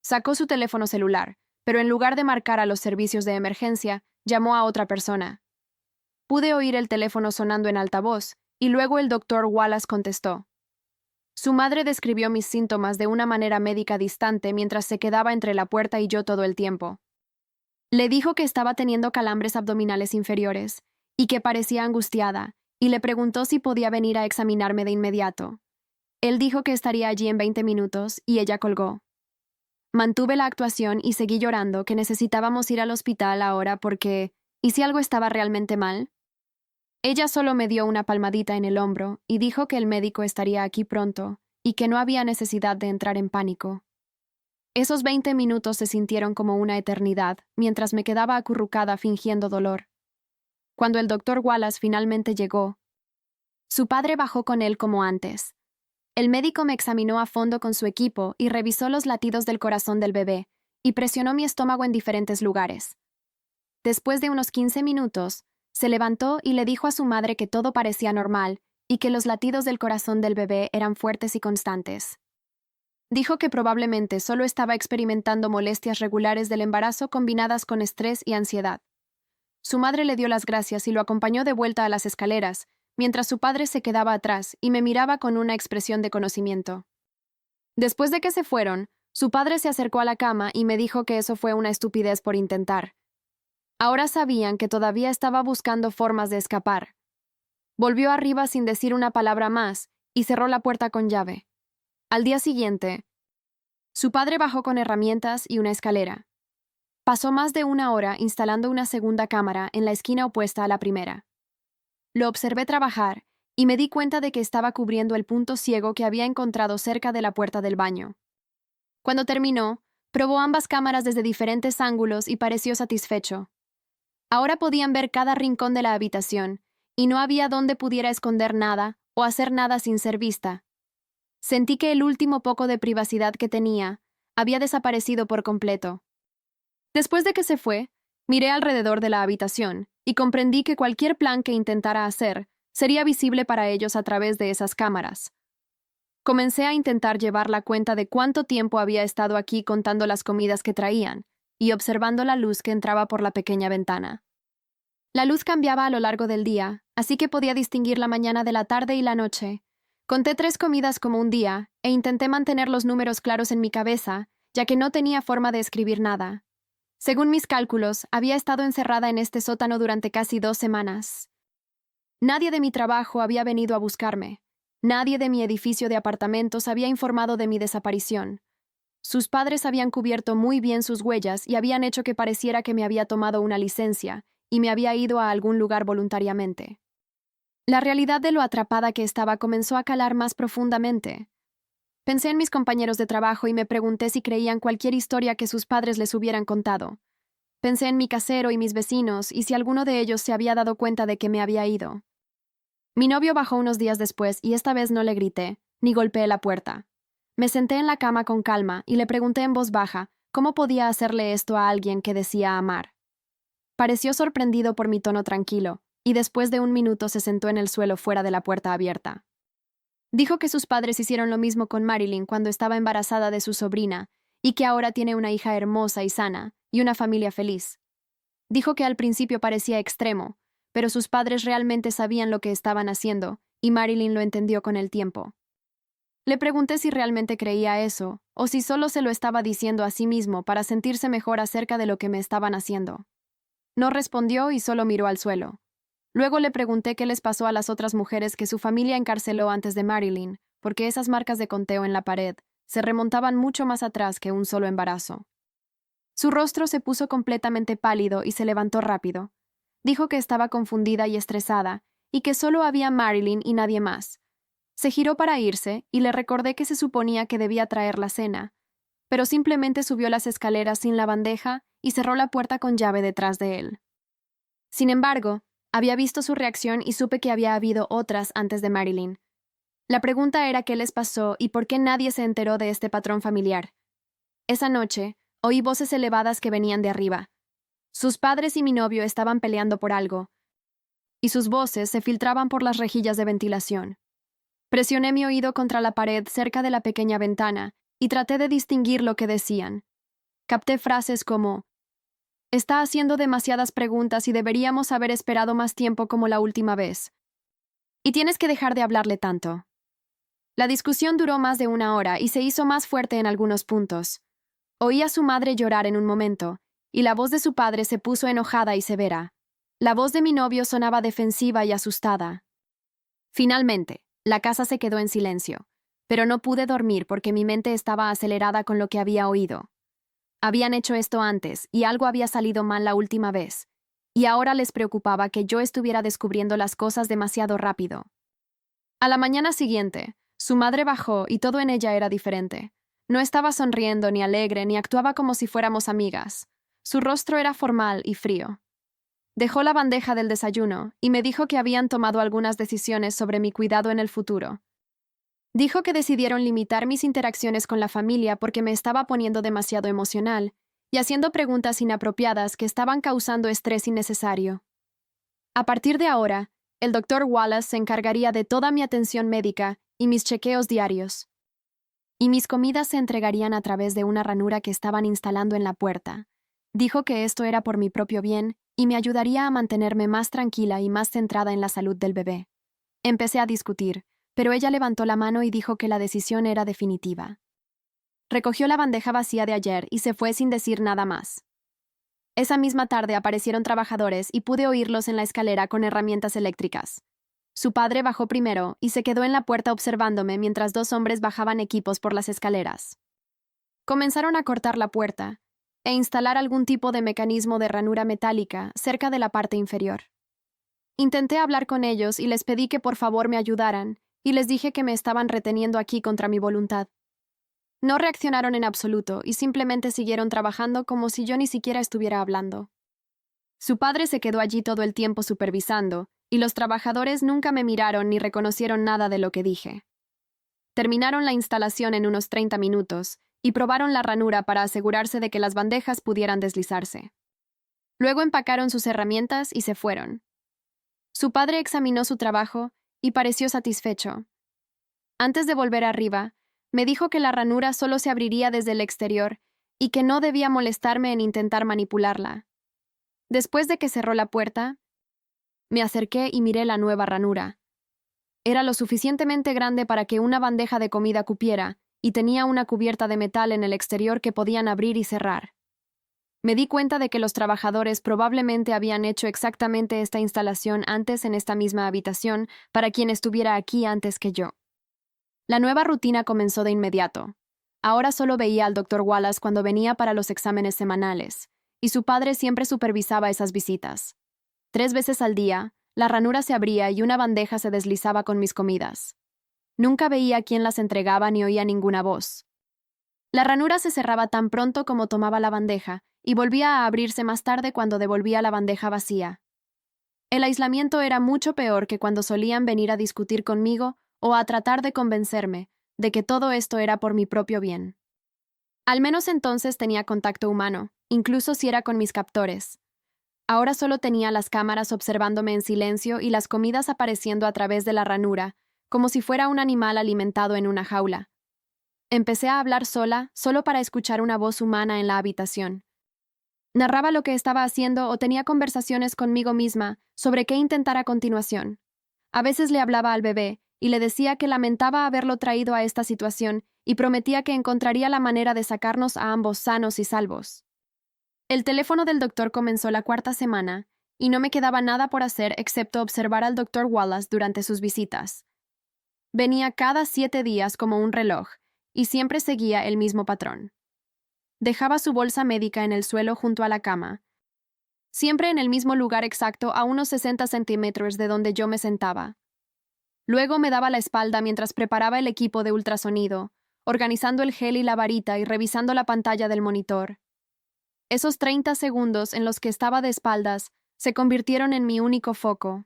Sacó su teléfono celular, pero en lugar de marcar a los servicios de emergencia, llamó a otra persona. Pude oír el teléfono sonando en altavoz, y luego el doctor Wallace contestó. Su madre describió mis síntomas de una manera médica distante mientras se quedaba entre la puerta y yo todo el tiempo. Le dijo que estaba teniendo calambres abdominales inferiores, y que parecía angustiada, y le preguntó si podía venir a examinarme de inmediato. Él dijo que estaría allí en 20 minutos, y ella colgó. Mantuve la actuación y seguí llorando que necesitábamos ir al hospital ahora porque, ¿y si algo estaba realmente mal? Ella solo me dio una palmadita en el hombro y dijo que el médico estaría aquí pronto y que no había necesidad de entrar en pánico. Esos 20 minutos se sintieron como una eternidad mientras me quedaba acurrucada fingiendo dolor. Cuando el doctor Wallace finalmente llegó, su padre bajó con él como antes. El médico me examinó a fondo con su equipo y revisó los latidos del corazón del bebé y presionó mi estómago en diferentes lugares. Después de unos 15 minutos, se levantó y le dijo a su madre que todo parecía normal y que los latidos del corazón del bebé eran fuertes y constantes. Dijo que probablemente solo estaba experimentando molestias regulares del embarazo combinadas con estrés y ansiedad. Su madre le dio las gracias y lo acompañó de vuelta a las escaleras, mientras su padre se quedaba atrás y me miraba con una expresión de conocimiento. Después de que se fueron, su padre se acercó a la cama y me dijo que eso fue una estupidez por intentar. Ahora sabían que todavía estaba buscando formas de escapar. Volvió arriba sin decir una palabra más y cerró la puerta con llave. Al día siguiente, su padre bajó con herramientas y una escalera. Pasó más de una hora instalando una segunda cámara en la esquina opuesta a la primera. Lo observé trabajar y me di cuenta de que estaba cubriendo el punto ciego que había encontrado cerca de la puerta del baño. Cuando terminó, probó ambas cámaras desde diferentes ángulos y pareció satisfecho. Ahora podían ver cada rincón de la habitación, y no había donde pudiera esconder nada o hacer nada sin ser vista. Sentí que el último poco de privacidad que tenía había desaparecido por completo. Después de que se fue, miré alrededor de la habitación y comprendí que cualquier plan que intentara hacer sería visible para ellos a través de esas cámaras. Comencé a intentar llevar la cuenta de cuánto tiempo había estado aquí contando las comidas que traían y observando la luz que entraba por la pequeña ventana. La luz cambiaba a lo largo del día, así que podía distinguir la mañana de la tarde y la noche. Conté 3 comidas como un día e intenté mantener los números claros en mi cabeza, ya que no tenía forma de escribir nada. Según mis cálculos, había estado encerrada en este sótano durante casi 2 semanas. Nadie de mi trabajo había venido a buscarme. Nadie de mi edificio de apartamentos había informado de mi desaparición. Sus padres habían cubierto muy bien sus huellas y habían hecho que pareciera que me había tomado una licencia y me había ido a algún lugar voluntariamente. La realidad de lo atrapada que estaba comenzó a calar más profundamente. Pensé en mis compañeros de trabajo y me pregunté si creían cualquier historia que sus padres les hubieran contado. Pensé en mi casero y mis vecinos y si alguno de ellos se había dado cuenta de que me había ido. Mi novio bajó unos días después y esta vez no le grité, ni golpeé la puerta. Me senté en la cama con calma y le pregunté en voz baja cómo podía hacerle esto a alguien que decía amar. Pareció sorprendido por mi tono tranquilo, y después de un minuto se sentó en el suelo fuera de la puerta abierta. Dijo que sus padres hicieron lo mismo con Marilyn cuando estaba embarazada de su sobrina, y que ahora tiene una hija hermosa y sana, y una familia feliz. Dijo que al principio parecía extremo, pero sus padres realmente sabían lo que estaban haciendo, y Marilyn lo entendió con el tiempo. Le pregunté si realmente creía eso, o si solo se lo estaba diciendo a sí mismo para sentirse mejor acerca de lo que me estaban haciendo. No respondió y solo miró al suelo. Luego le pregunté qué les pasó a las otras mujeres que su familia encarceló antes de Marilyn, porque esas marcas de conteo en la pared se remontaban mucho más atrás que un solo embarazo. Su rostro se puso completamente pálido y se levantó rápido. Dijo que estaba confundida y estresada, y que solo había Marilyn y nadie más. Se giró para irse, y le recordé que se suponía que debía traer la cena. pero simplemente subió las escaleras sin la bandeja y cerró la puerta con llave detrás de él. Sin embargo, había visto su reacción y supe que había habido otras antes de Marilyn. La pregunta era qué les pasó y por qué nadie se enteró de este patrón familiar. Esa noche, oí voces elevadas que venían de arriba. Sus padres y mi novio estaban peleando por algo, y sus voces se filtraban por las rejillas de ventilación. Presioné mi oído contra la pared cerca de la pequeña ventana y traté de distinguir lo que decían. Capté frases como: «Está haciendo demasiadas preguntas y deberíamos haber esperado más tiempo como la última vez. Y tienes que dejar de hablarle tanto». La discusión duró más de 1 hora y se hizo más fuerte en algunos puntos. Oí a su madre llorar en un momento, y la voz de su padre se puso enojada y severa. La voz de mi novio sonaba defensiva y asustada. Finalmente, la casa se quedó en silencio, pero no pude dormir porque mi mente estaba acelerada con lo que había oído. Habían hecho esto antes y algo había salido mal la última vez, y ahora les preocupaba que yo estuviera descubriendo las cosas demasiado rápido. A la mañana siguiente, su madre bajó y todo en ella era diferente. No estaba sonriendo ni alegre ni actuaba como si fuéramos amigas. Su rostro era formal y frío. Dejó la bandeja del desayuno y me dijo que habían tomado algunas decisiones sobre mi cuidado en el futuro. Dijo que decidieron limitar mis interacciones con la familia porque me estaba poniendo demasiado emocional y haciendo preguntas inapropiadas que estaban causando estrés innecesario. A partir de ahora, el Dr. Wallace se encargaría de toda mi atención médica y mis chequeos diarios. Y mis comidas se entregarían a través de una ranura que estaban instalando en la puerta. Dijo que esto era por mi propio bien y me ayudaría a mantenerme más tranquila y más centrada en la salud del bebé. Empecé a discutir, pero ella levantó la mano y dijo que la decisión era definitiva. Recogió la bandeja vacía de ayer y se fue sin decir nada más. Esa misma tarde aparecieron trabajadores y pude oírlos en la escalera con herramientas eléctricas. Su padre bajó primero y se quedó en la puerta observándome mientras 2 hombres bajaban equipos por las escaleras. Comenzaron a cortar la puerta e instalar algún tipo de mecanismo de ranura metálica cerca de la parte inferior. Intenté hablar con ellos y les pedí que por favor me ayudaran, y les dije que me estaban reteniendo aquí contra mi voluntad. No reaccionaron en absoluto y simplemente siguieron trabajando como si yo ni siquiera estuviera hablando. Su padre se quedó allí todo el tiempo supervisando, y los trabajadores nunca me miraron ni reconocieron nada de lo que dije. Terminaron la instalación en unos 30 minutos y probaron la ranura para asegurarse de que las bandejas pudieran deslizarse. Luego empacaron sus herramientas y se fueron. Su padre examinó su trabajo y pareció satisfecho. Antes de volver arriba, me dijo que la ranura solo se abriría desde el exterior y que no debía molestarme en intentar manipularla. Después de que cerró la puerta, me acerqué y miré la nueva ranura. Era lo suficientemente grande para que una bandeja de comida cupiera y tenía una cubierta de metal en el exterior que podían abrir y cerrar. Me di cuenta de que los trabajadores probablemente habían hecho exactamente esta instalación antes en esta misma habitación para quien estuviera aquí antes que yo. La nueva rutina comenzó de inmediato. Ahora solo veía al Dr. Wallace cuando venía para los exámenes semanales, y su padre siempre supervisaba esas visitas. 3 veces al día, la ranura se abría y una bandeja se deslizaba con mis comidas. Nunca veía quién las entregaba ni oía ninguna voz. La ranura se cerraba tan pronto como tomaba la bandeja y volvía a abrirse más tarde cuando devolvía la bandeja vacía. El aislamiento era mucho peor que cuando solían venir a discutir conmigo o a tratar de convencerme de que todo esto era por mi propio bien. Al menos entonces tenía contacto humano, incluso si era con mis captores. Ahora solo tenía las cámaras observándome en silencio y las comidas apareciendo a través de la ranura, como si fuera un animal alimentado en una jaula. Empecé a hablar sola, solo para escuchar una voz humana en la habitación. Narraba lo que estaba haciendo o tenía conversaciones conmigo misma sobre qué intentar a continuación. A veces le hablaba al bebé y le decía que lamentaba haberlo traído a esta situación y prometía que encontraría la manera de sacarnos a ambos sanos y salvos. El teléfono del doctor comenzó la 4ª semana y no me quedaba nada por hacer excepto observar al Dr. Wallace durante sus visitas. Venía cada 7 días como un reloj y siempre seguía el mismo patrón. Dejaba su bolsa médica en el suelo junto a la cama, siempre en el mismo lugar exacto a unos 60 centímetros de donde yo me sentaba. Luego me daba la espalda mientras preparaba el equipo de ultrasonido, organizando el gel y la varita y revisando la pantalla del monitor. Esos 30 segundos en los que estaba de espaldas se convirtieron en mi único foco.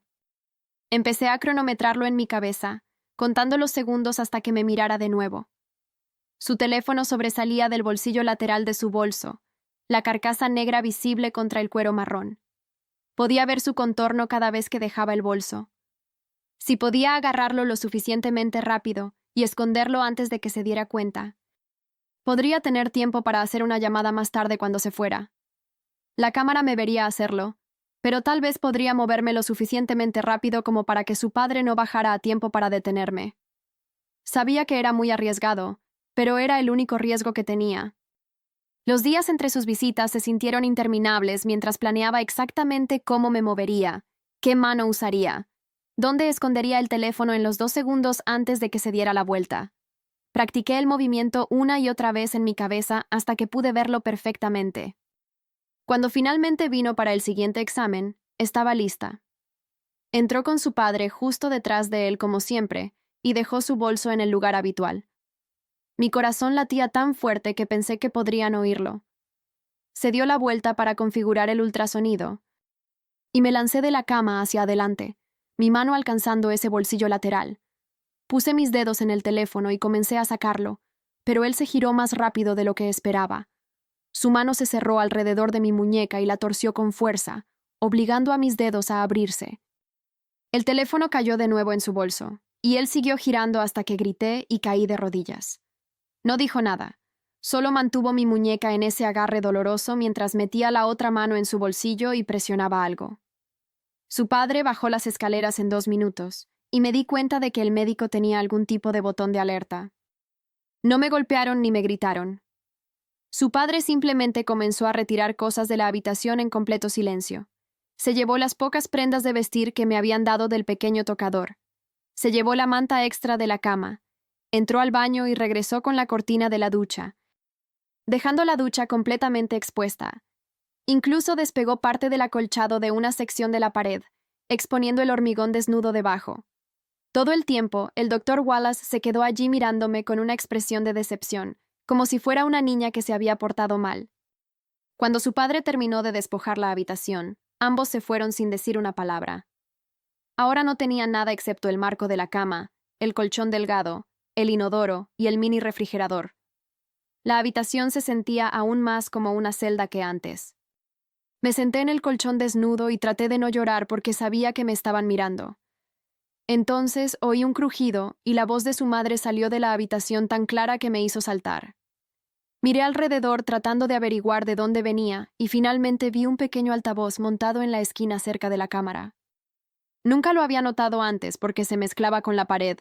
Empecé a cronometrarlo en mi cabeza, contando los segundos hasta que me mirara de nuevo. Su teléfono sobresalía del bolsillo lateral de su bolso, la carcasa negra visible contra el cuero marrón. Podía ver su contorno cada vez que dejaba el bolso. Si podía agarrarlo lo suficientemente rápido y esconderlo antes de que se diera cuenta, podría tener tiempo para hacer una llamada más tarde cuando se fuera. La cámara me vería hacerlo, pero tal vez podría moverme lo suficientemente rápido como para que su padre no bajara a tiempo para detenerme. Sabía que era muy arriesgado, pero era el único riesgo que tenía. Los días entre sus visitas se sintieron interminables mientras planeaba exactamente cómo me movería, qué mano usaría, dónde escondería el teléfono en los 2 segundos antes de que se diera la vuelta. Practiqué el movimiento una y otra vez en mi cabeza hasta que pude verlo perfectamente. Cuando finalmente vino para el siguiente examen, estaba lista. Entró con su padre justo detrás de él como siempre y dejó su bolso en el lugar habitual. Mi corazón latía tan fuerte que pensé que podrían oírlo. Se dio la vuelta para configurar el ultrasonido y me lancé de la cama hacia adelante, mi mano alcanzando ese bolsillo lateral. Puse mis dedos en el teléfono y comencé a sacarlo, pero él se giró más rápido de lo que esperaba. Su mano se cerró alrededor de mi muñeca y la torció con fuerza, obligando a mis dedos a abrirse. El teléfono cayó de nuevo en su bolso, y él siguió girando hasta que grité y caí de rodillas. No dijo nada, solo mantuvo mi muñeca en ese agarre doloroso mientras metía la otra mano en su bolsillo y presionaba algo. Su padre bajó las escaleras en 2 minutos, y me di cuenta de que el médico tenía algún tipo de botón de alerta. No me golpearon ni me gritaron. Su padre simplemente comenzó a retirar cosas de la habitación en completo silencio. Se llevó las pocas prendas de vestir que me habían dado del pequeño tocador. Se llevó la manta extra de la cama. Entró al baño y regresó con la cortina de la ducha, dejando la ducha completamente expuesta. Incluso despegó parte del acolchado de una sección de la pared, exponiendo el hormigón desnudo debajo. Todo el tiempo, el Dr. Wallace se quedó allí mirándome con una expresión de decepción, como si fuera una niña que se había portado mal. Cuando su padre terminó de despojar la habitación, ambos se fueron sin decir una palabra. Ahora no tenía nada excepto el marco de la cama, el colchón delgado, el inodoro y el mini refrigerador. La habitación se sentía aún más como una celda que antes. Me senté en el colchón desnudo y traté de no llorar porque sabía que me estaban mirando. Entonces oí un crujido y la voz de su madre salió de la habitación tan clara que me hizo saltar. Miré alrededor tratando de averiguar de dónde venía y finalmente vi un pequeño altavoz montado en la esquina cerca de la cámara. Nunca lo había notado antes porque se mezclaba con la pared.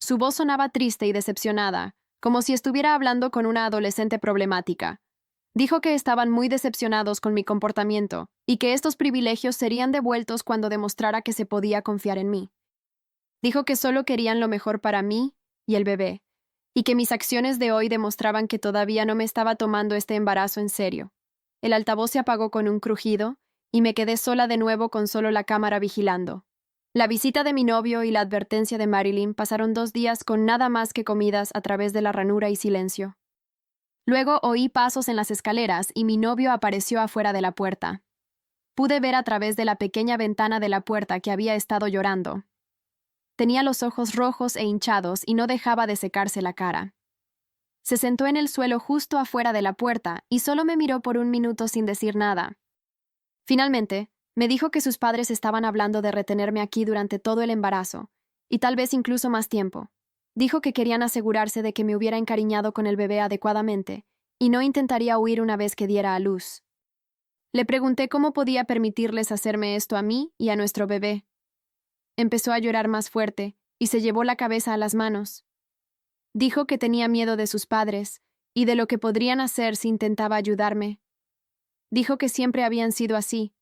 Su voz sonaba triste y decepcionada, como si estuviera hablando con una adolescente problemática. Dijo que estaban muy decepcionados con mi comportamiento y que estos privilegios serían devueltos cuando demostrara que se podía confiar en mí. Dijo que solo querían lo mejor para mí y el bebé, y que mis acciones de hoy demostraban que todavía no me estaba tomando este embarazo en serio. El altavoz se apagó con un crujido y me quedé sola de nuevo con solo la cámara vigilando. La visita de mi novio y la advertencia de Marilyn pasaron 2 días con nada más que comidas a través de la ranura y silencio. Luego oí pasos en las escaleras y mi novio apareció afuera de la puerta. Pude ver a través de la pequeña ventana de la puerta que había estado llorando. Tenía los ojos rojos e hinchados y no dejaba de secarse la cara. Se sentó en el suelo justo afuera de la puerta y solo me miró por 1 minuto sin decir nada. Finalmente, me dijo que sus padres estaban hablando de retenerme aquí durante todo el embarazo, y tal vez incluso más tiempo. Dijo que querían asegurarse de que me hubiera encariñado con el bebé adecuadamente, y no intentaría huir una vez que diera a luz. Le pregunté cómo podía permitirles hacerme esto a mí y a nuestro bebé. Empezó a llorar más fuerte, y se llevó la cabeza a las manos. Dijo que tenía miedo de sus padres, y de lo que podrían hacer si intentaba ayudarme. Dijo que siempre habían sido así,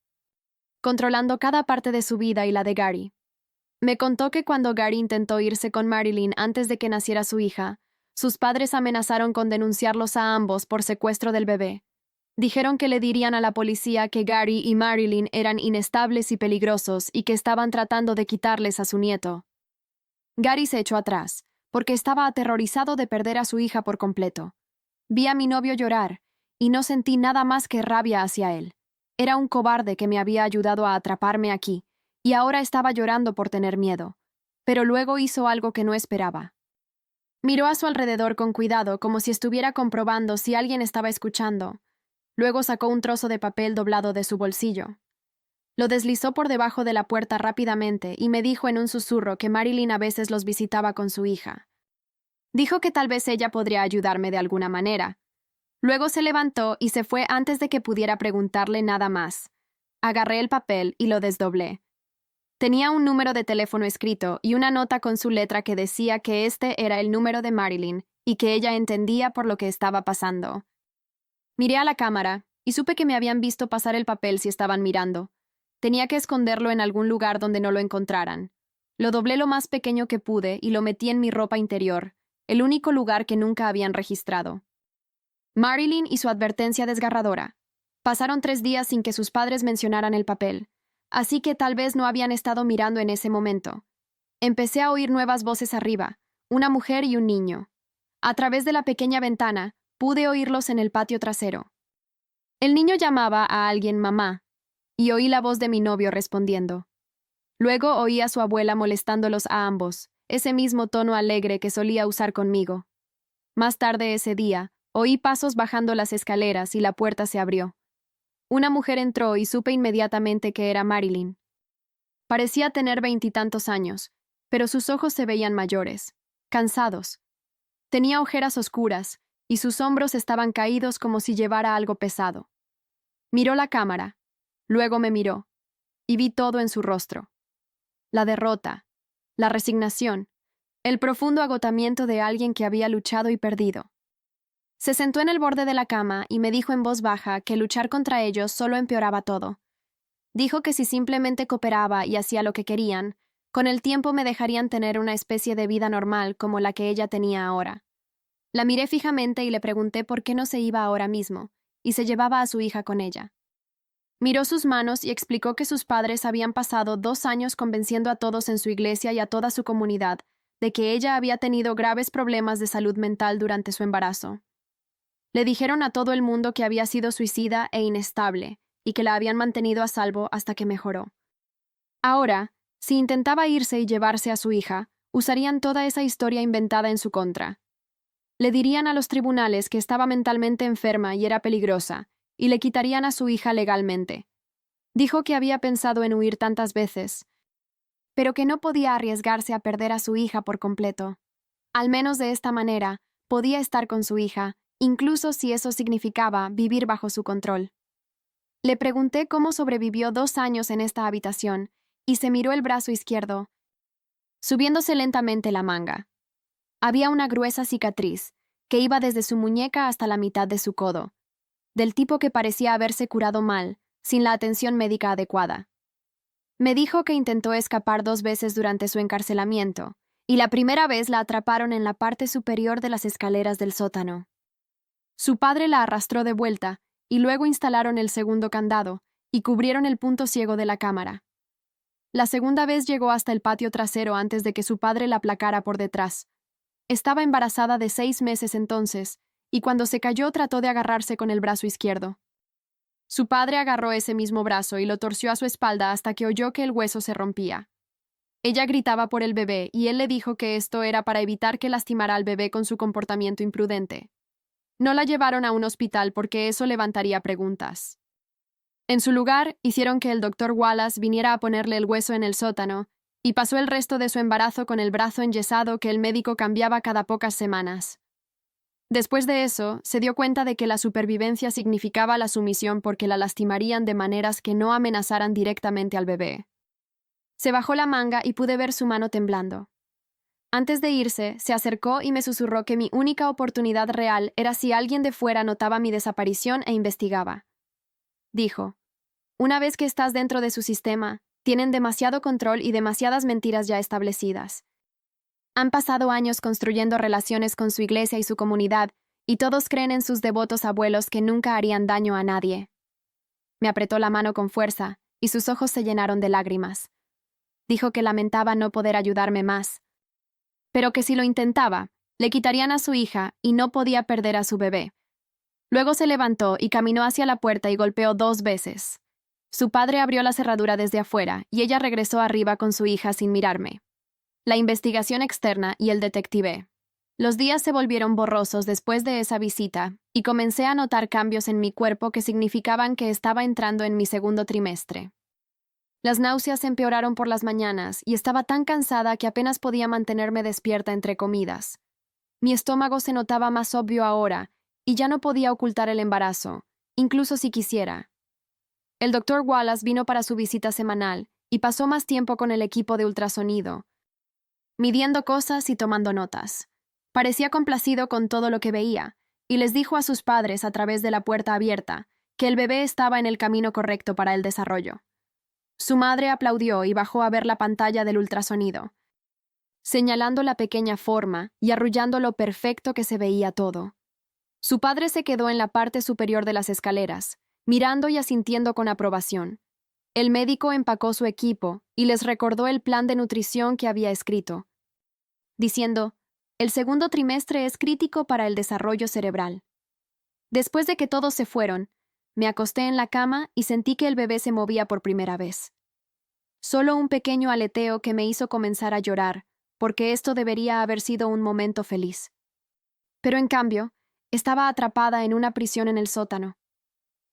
controlando cada parte de su vida y la de Gary. Me contó que cuando Gary intentó irse con Marilyn antes de que naciera su hija, sus padres amenazaron con denunciarlos a ambos por secuestro del bebé. Dijeron que le dirían a la policía que Gary y Marilyn eran inestables y peligrosos y que estaban tratando de quitarles a su nieto. Gary se echó atrás, porque estaba aterrorizado de perder a su hija por completo. Vi a mi novio llorar, y no sentí nada más que rabia hacia él. Era un cobarde que me había ayudado a atraparme aquí, y ahora estaba llorando por tener miedo. Pero luego hizo algo que no esperaba. Miró a su alrededor con cuidado, como si estuviera comprobando si alguien estaba escuchando. Luego sacó un trozo de papel doblado de su bolsillo. Lo deslizó por debajo de la puerta rápidamente y me dijo en un susurro que Marilyn a veces los visitaba con su hija. Dijo que tal vez ella podría ayudarme de alguna manera. Luego se levantó y se fue antes de que pudiera preguntarle nada más. Agarré el papel y lo desdoblé. Tenía un número de teléfono escrito y una nota con su letra que decía que este era el número de Marilyn y que ella entendía por lo que estaba pasando. Miré a la cámara y supe que me habían visto pasar el papel si estaban mirando. Tenía que esconderlo en algún lugar donde no lo encontraran. Lo doblé lo más pequeño que pude y lo metí en mi ropa interior, el único lugar que nunca habían registrado. Marilyn y su advertencia desgarradora. Pasaron 3 días sin que sus padres mencionaran el papel, así que tal vez no habían estado mirando en ese momento. Empecé a oír nuevas voces arriba, una mujer y un niño. A través de la pequeña ventana, pude oírlos en el patio trasero. El niño llamaba a alguien mamá, y oí la voz de mi novio respondiendo. Luego oí a su abuela molestándolos a ambos, ese mismo tono alegre que solía usar conmigo. Más tarde ese día, oí pasos bajando las escaleras y la puerta se abrió. Una mujer entró y supe inmediatamente que era Marilyn. Parecía tener 20 y tantos años, pero sus ojos se veían mayores, cansados. Tenía ojeras oscuras, y sus hombros estaban caídos como si llevara algo pesado. Miró la cámara, luego me miró, y vi todo en su rostro. La derrota, la resignación, el profundo agotamiento de alguien que había luchado y perdido. Se sentó en el borde de la cama y me dijo en voz baja que luchar contra ellos solo empeoraba todo. Dijo que si simplemente cooperaba y hacía lo que querían, con el tiempo me dejarían tener una especie de vida normal como la que ella tenía ahora. La miré fijamente y le pregunté por qué no se iba ahora mismo, y se llevaba a su hija con ella. Miró sus manos y explicó que sus padres habían pasado 2 años convenciendo a todos en su iglesia y a toda su comunidad de que ella había tenido graves problemas de salud mental durante su embarazo. Le dijeron a todo el mundo que había sido suicida e inestable, y que la habían mantenido a salvo hasta que mejoró. Ahora, si intentaba irse y llevarse a su hija, usarían toda esa historia inventada en su contra. Le dirían a los tribunales que estaba mentalmente enferma y era peligrosa, y le quitarían a su hija legalmente. Dijo que había pensado en huir tantas veces, pero que no podía arriesgarse a perder a su hija por completo. Al menos de esta manera, podía estar con su hija, incluso si eso significaba vivir bajo su control. Le pregunté cómo sobrevivió 2 años en esta habitación, y se miró el brazo izquierdo, subiéndose lentamente la manga. Había una gruesa cicatriz, que iba desde su muñeca hasta la mitad de su codo, del tipo que parecía haberse curado mal, sin la atención médica adecuada. Me dijo que intentó escapar 2 veces durante su encarcelamiento, y la primera vez la atraparon en la parte superior de las escaleras del sótano. Su padre la arrastró de vuelta, y luego instalaron el segundo candado, y cubrieron el punto ciego de la cámara. La segunda vez llegó hasta el patio trasero antes de que su padre la aplacara por detrás. Estaba embarazada de 6 meses entonces, y cuando se cayó trató de agarrarse con el brazo izquierdo. Su padre agarró ese mismo brazo y lo torció a su espalda hasta que oyó que el hueso se rompía. Ella gritaba por el bebé y él le dijo que esto era para evitar que lastimara al bebé con su comportamiento imprudente. No la llevaron a un hospital porque eso levantaría preguntas. En su lugar, hicieron que el doctor Wallace viniera a ponerle el hueso en el sótano, y pasó el resto de su embarazo con el brazo enyesado que el médico cambiaba cada pocas semanas. Después de eso, se dio cuenta de que la supervivencia significaba la sumisión porque la lastimarían de maneras que no amenazaran directamente al bebé. Se bajó la manga y pude ver su mano temblando. Antes de irse, se acercó y me susurró que mi única oportunidad real era si alguien de fuera notaba mi desaparición e investigaba. Dijo, una vez que estás dentro de su sistema, tienen demasiado control y demasiadas mentiras ya establecidas. Han pasado años construyendo relaciones con su iglesia y su comunidad, y todos creen en sus devotos abuelos que nunca harían daño a nadie. Me apretó la mano con fuerza, y sus ojos se llenaron de lágrimas. Dijo que lamentaba no poder ayudarme más, pero que si lo intentaba, le quitarían a su hija y no podía perder a su bebé. Luego se levantó y caminó hacia la puerta y golpeó 2 veces. Su padre abrió la cerradura desde afuera y ella regresó arriba con su hija sin mirarme. La investigación externa y el detective. Los días se volvieron borrosos después de esa visita y comencé a notar cambios en mi cuerpo que significaban que estaba entrando en mi segundo trimestre. Las náuseas empeoraron por las mañanas y estaba tan cansada que apenas podía mantenerme despierta entre comidas. Mi estómago se notaba más obvio ahora y ya no podía ocultar el embarazo, incluso si quisiera. El doctor Wallace vino para su visita semanal y pasó más tiempo con el equipo de ultrasonido, midiendo cosas y tomando notas. Parecía complacido con todo lo que veía, y les dijo a sus padres a través de la puerta abierta que el bebé estaba en el camino correcto para el desarrollo. Su madre aplaudió y bajó a ver la pantalla del ultrasonido, señalando la pequeña forma y arrullando lo perfecto que se veía todo. Su padre se quedó en la parte superior de las escaleras, mirando y asintiendo con aprobación. El médico empacó su equipo y les recordó el plan de nutrición que había escrito, diciendo: el segundo trimestre es crítico para el desarrollo cerebral. Después de que todos se fueron, me acosté en la cama y sentí que el bebé se movía por primera vez. Solo un pequeño aleteo que me hizo comenzar a llorar, porque esto debería haber sido un momento feliz. Pero en cambio, estaba atrapada en una prisión en el sótano.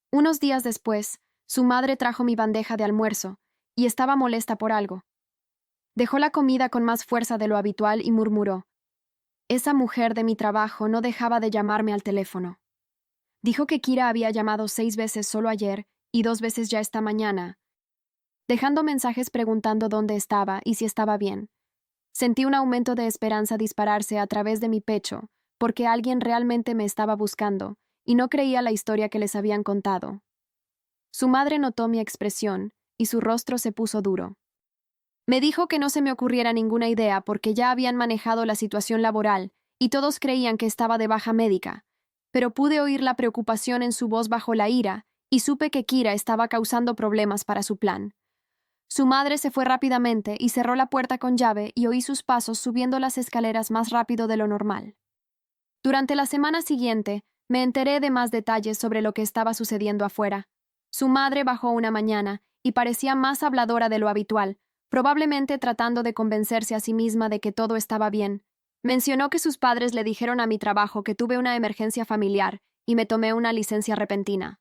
Unos días después, su madre trajo mi bandeja de almuerzo, y estaba molesta por algo. Dejó la comida con más fuerza de lo habitual y murmuró: esa mujer de mi trabajo no dejaba de llamarme al teléfono. Dijo que Kira había llamado 6 veces solo ayer y 2 veces ya esta mañana, dejando mensajes preguntando dónde estaba y si estaba bien. Sentí un aumento de esperanza dispararse a través de mi pecho, porque alguien realmente me estaba buscando, y no creía la historia que les habían contado. Su madre notó mi expresión, y su rostro se puso duro. Me dijo que no se me ocurriera ninguna idea porque ya habían manejado la situación laboral y todos creían que estaba de baja médica, pero pude oír la preocupación en su voz bajo la ira y supe que Kira estaba causando problemas para su plan. Su madre se fue rápidamente y cerró la puerta con llave y oí sus pasos subiendo las escaleras más rápido de lo normal. Durante la semana siguiente, me enteré de más detalles sobre lo que estaba sucediendo afuera. Su madre bajó una mañana y parecía más habladora de lo habitual, probablemente tratando de convencerse a sí misma de que todo estaba bien. Mencionó que sus padres le dijeron a mi trabajo que tuve una emergencia familiar y me tomé una licencia repentina.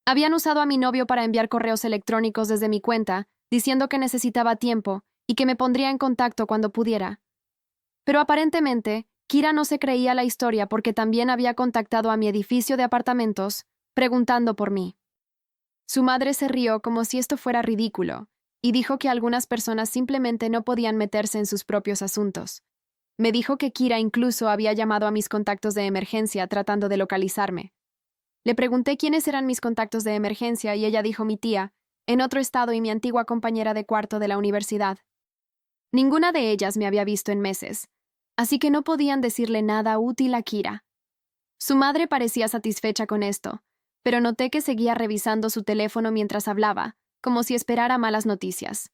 Habían usado a mi novio para enviar correos electrónicos desde mi cuenta, diciendo que necesitaba tiempo y que me pondría en contacto cuando pudiera. Pero aparentemente, Kira no se creía la historia porque también había contactado a mi edificio de apartamentos, preguntando por mí. Su madre se rió como si esto fuera ridículo, y dijo que algunas personas simplemente no podían meterse en sus propios asuntos. Me dijo que Kira incluso había llamado a mis contactos de emergencia tratando de localizarme. Le pregunté quiénes eran mis contactos de emergencia y ella dijo mi tía, en otro estado, y mi antigua compañera de cuarto de la universidad. Ninguna de ellas me había visto en meses, así que no podían decirle nada útil a Kira. Su madre parecía satisfecha con esto, pero noté que seguía revisando su teléfono mientras hablaba, como si esperara malas noticias.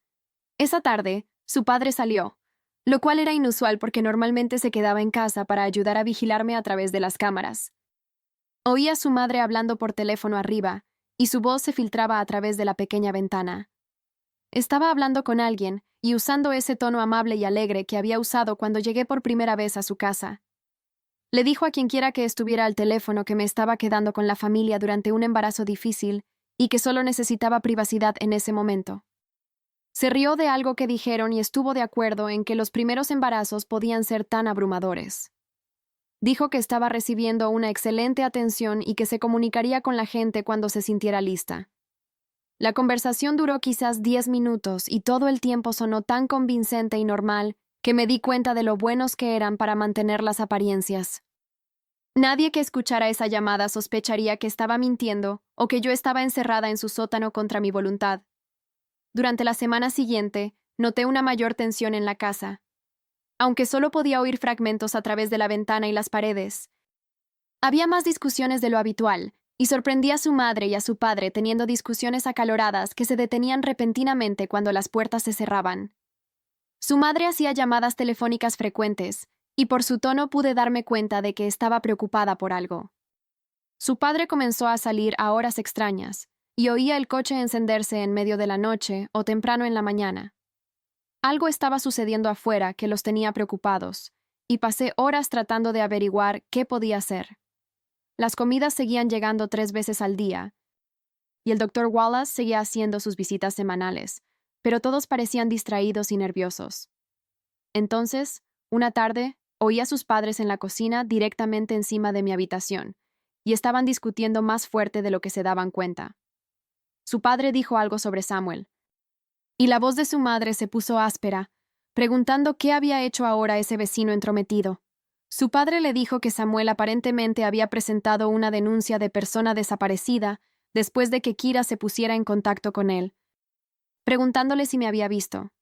Esa tarde, su padre salió, lo cual era inusual porque normalmente se quedaba en casa para ayudar a vigilarme a través de las cámaras. Oí a su madre hablando por teléfono arriba, y su voz se filtraba a través de la pequeña ventana. Estaba hablando con alguien y usando ese tono amable y alegre que había usado cuando llegué por primera vez a su casa. Le dijo a quienquiera que estuviera al teléfono que me estaba quedando con la familia durante un embarazo difícil y que solo necesitaba privacidad en ese momento. Se rió de algo que dijeron y estuvo de acuerdo en que los primeros embarazos podían ser tan abrumadores. Dijo que estaba recibiendo una excelente atención y que se comunicaría con la gente cuando se sintiera lista. La conversación duró quizás 10 minutos y todo el tiempo sonó tan convincente y normal que me di cuenta de lo buenos que eran para mantener las apariencias. Nadie que escuchara esa llamada sospecharía que estaba mintiendo o que yo estaba encerrada en su sótano contra mi voluntad. Durante la semana siguiente, noté una mayor tensión en la casa. Aunque solo podía oír fragmentos a través de la ventana y las paredes, había más discusiones de lo habitual, y sorprendí a su madre y a su padre teniendo discusiones acaloradas que se detenían repentinamente cuando las puertas se cerraban. Su madre hacía llamadas telefónicas frecuentes, y por su tono pude darme cuenta de que estaba preocupada por algo. Su padre comenzó a salir a horas extrañas, y oía el coche encenderse en medio de la noche o temprano en la mañana. Algo estaba sucediendo afuera que los tenía preocupados, y pasé horas tratando de averiguar qué podía ser. Las comidas seguían llegando 3 veces al día, y el doctor Wallace seguía haciendo sus visitas semanales, pero todos parecían distraídos y nerviosos. Entonces, una tarde, oí a sus padres en la cocina directamente encima de mi habitación, y estaban discutiendo más fuerte de lo que se daban cuenta. Su padre dijo algo sobre Samuel, y la voz de su madre se puso áspera, preguntando qué había hecho ahora ese vecino entrometido. Su padre le dijo que Samuel aparentemente había presentado una denuncia de persona desaparecida después de que Kira se pusiera en contacto con él, preguntándole si me había visto.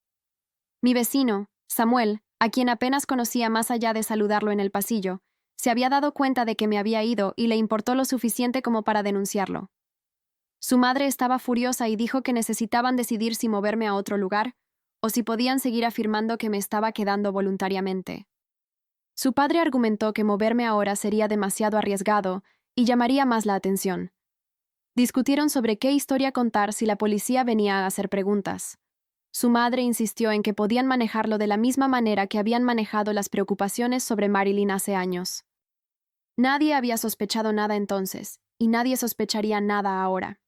Mi vecino, Samuel, a quien apenas conocía más allá de saludarlo en el pasillo, se había dado cuenta de que me había ido y le importó lo suficiente como para denunciarlo. Su madre estaba furiosa y dijo que necesitaban decidir si moverme a otro lugar o si podían seguir afirmando que me estaba quedando voluntariamente. Su padre argumentó que moverme ahora sería demasiado arriesgado y llamaría más la atención. Discutieron sobre qué historia contar si la policía venía a hacer preguntas. Su madre insistió en que podían manejarlo de la misma manera que habían manejado las preocupaciones sobre Marilyn hace años. Nadie había sospechado nada entonces, y nadie sospecharía nada ahora.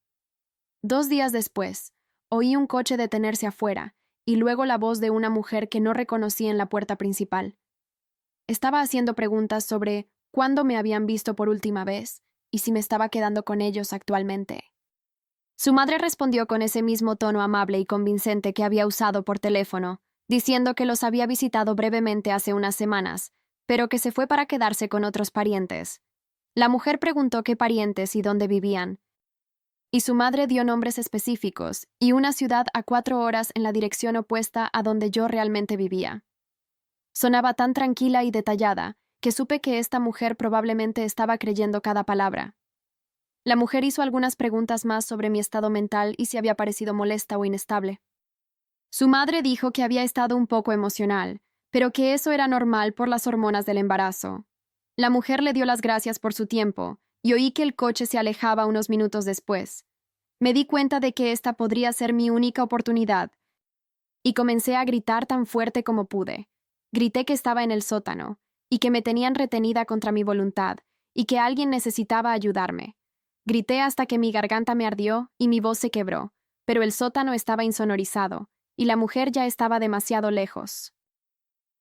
2 días después, oí un coche detenerse afuera, y luego la voz de una mujer que no reconocí en la puerta principal. Estaba haciendo preguntas sobre cuándo me habían visto por última vez y si me estaba quedando con ellos actualmente. Su madre respondió con ese mismo tono amable y convincente que había usado por teléfono, diciendo que los había visitado brevemente hace unas semanas, pero que se fue para quedarse con otros parientes. La mujer preguntó qué parientes y dónde vivían, y su madre dio nombres específicos y una ciudad a 4 horas en la dirección opuesta a donde yo realmente vivía. Sonaba tan tranquila y detallada que supe que esta mujer probablemente estaba creyendo cada palabra. La mujer hizo algunas preguntas más sobre mi estado mental y si había parecido molesta o inestable. Su madre dijo que había estado un poco emocional, pero que eso era normal por las hormonas del embarazo. La mujer le dio las gracias por su tiempo y oí que el coche se alejaba unos minutos después. Me di cuenta de que esta podría ser mi única oportunidad y comencé a gritar tan fuerte como pude. Grité que estaba en el sótano y que me tenían retenida contra mi voluntad y que alguien necesitaba ayudarme. Grité hasta que mi garganta me ardió y mi voz se quebró, pero el sótano estaba insonorizado y la mujer ya estaba demasiado lejos.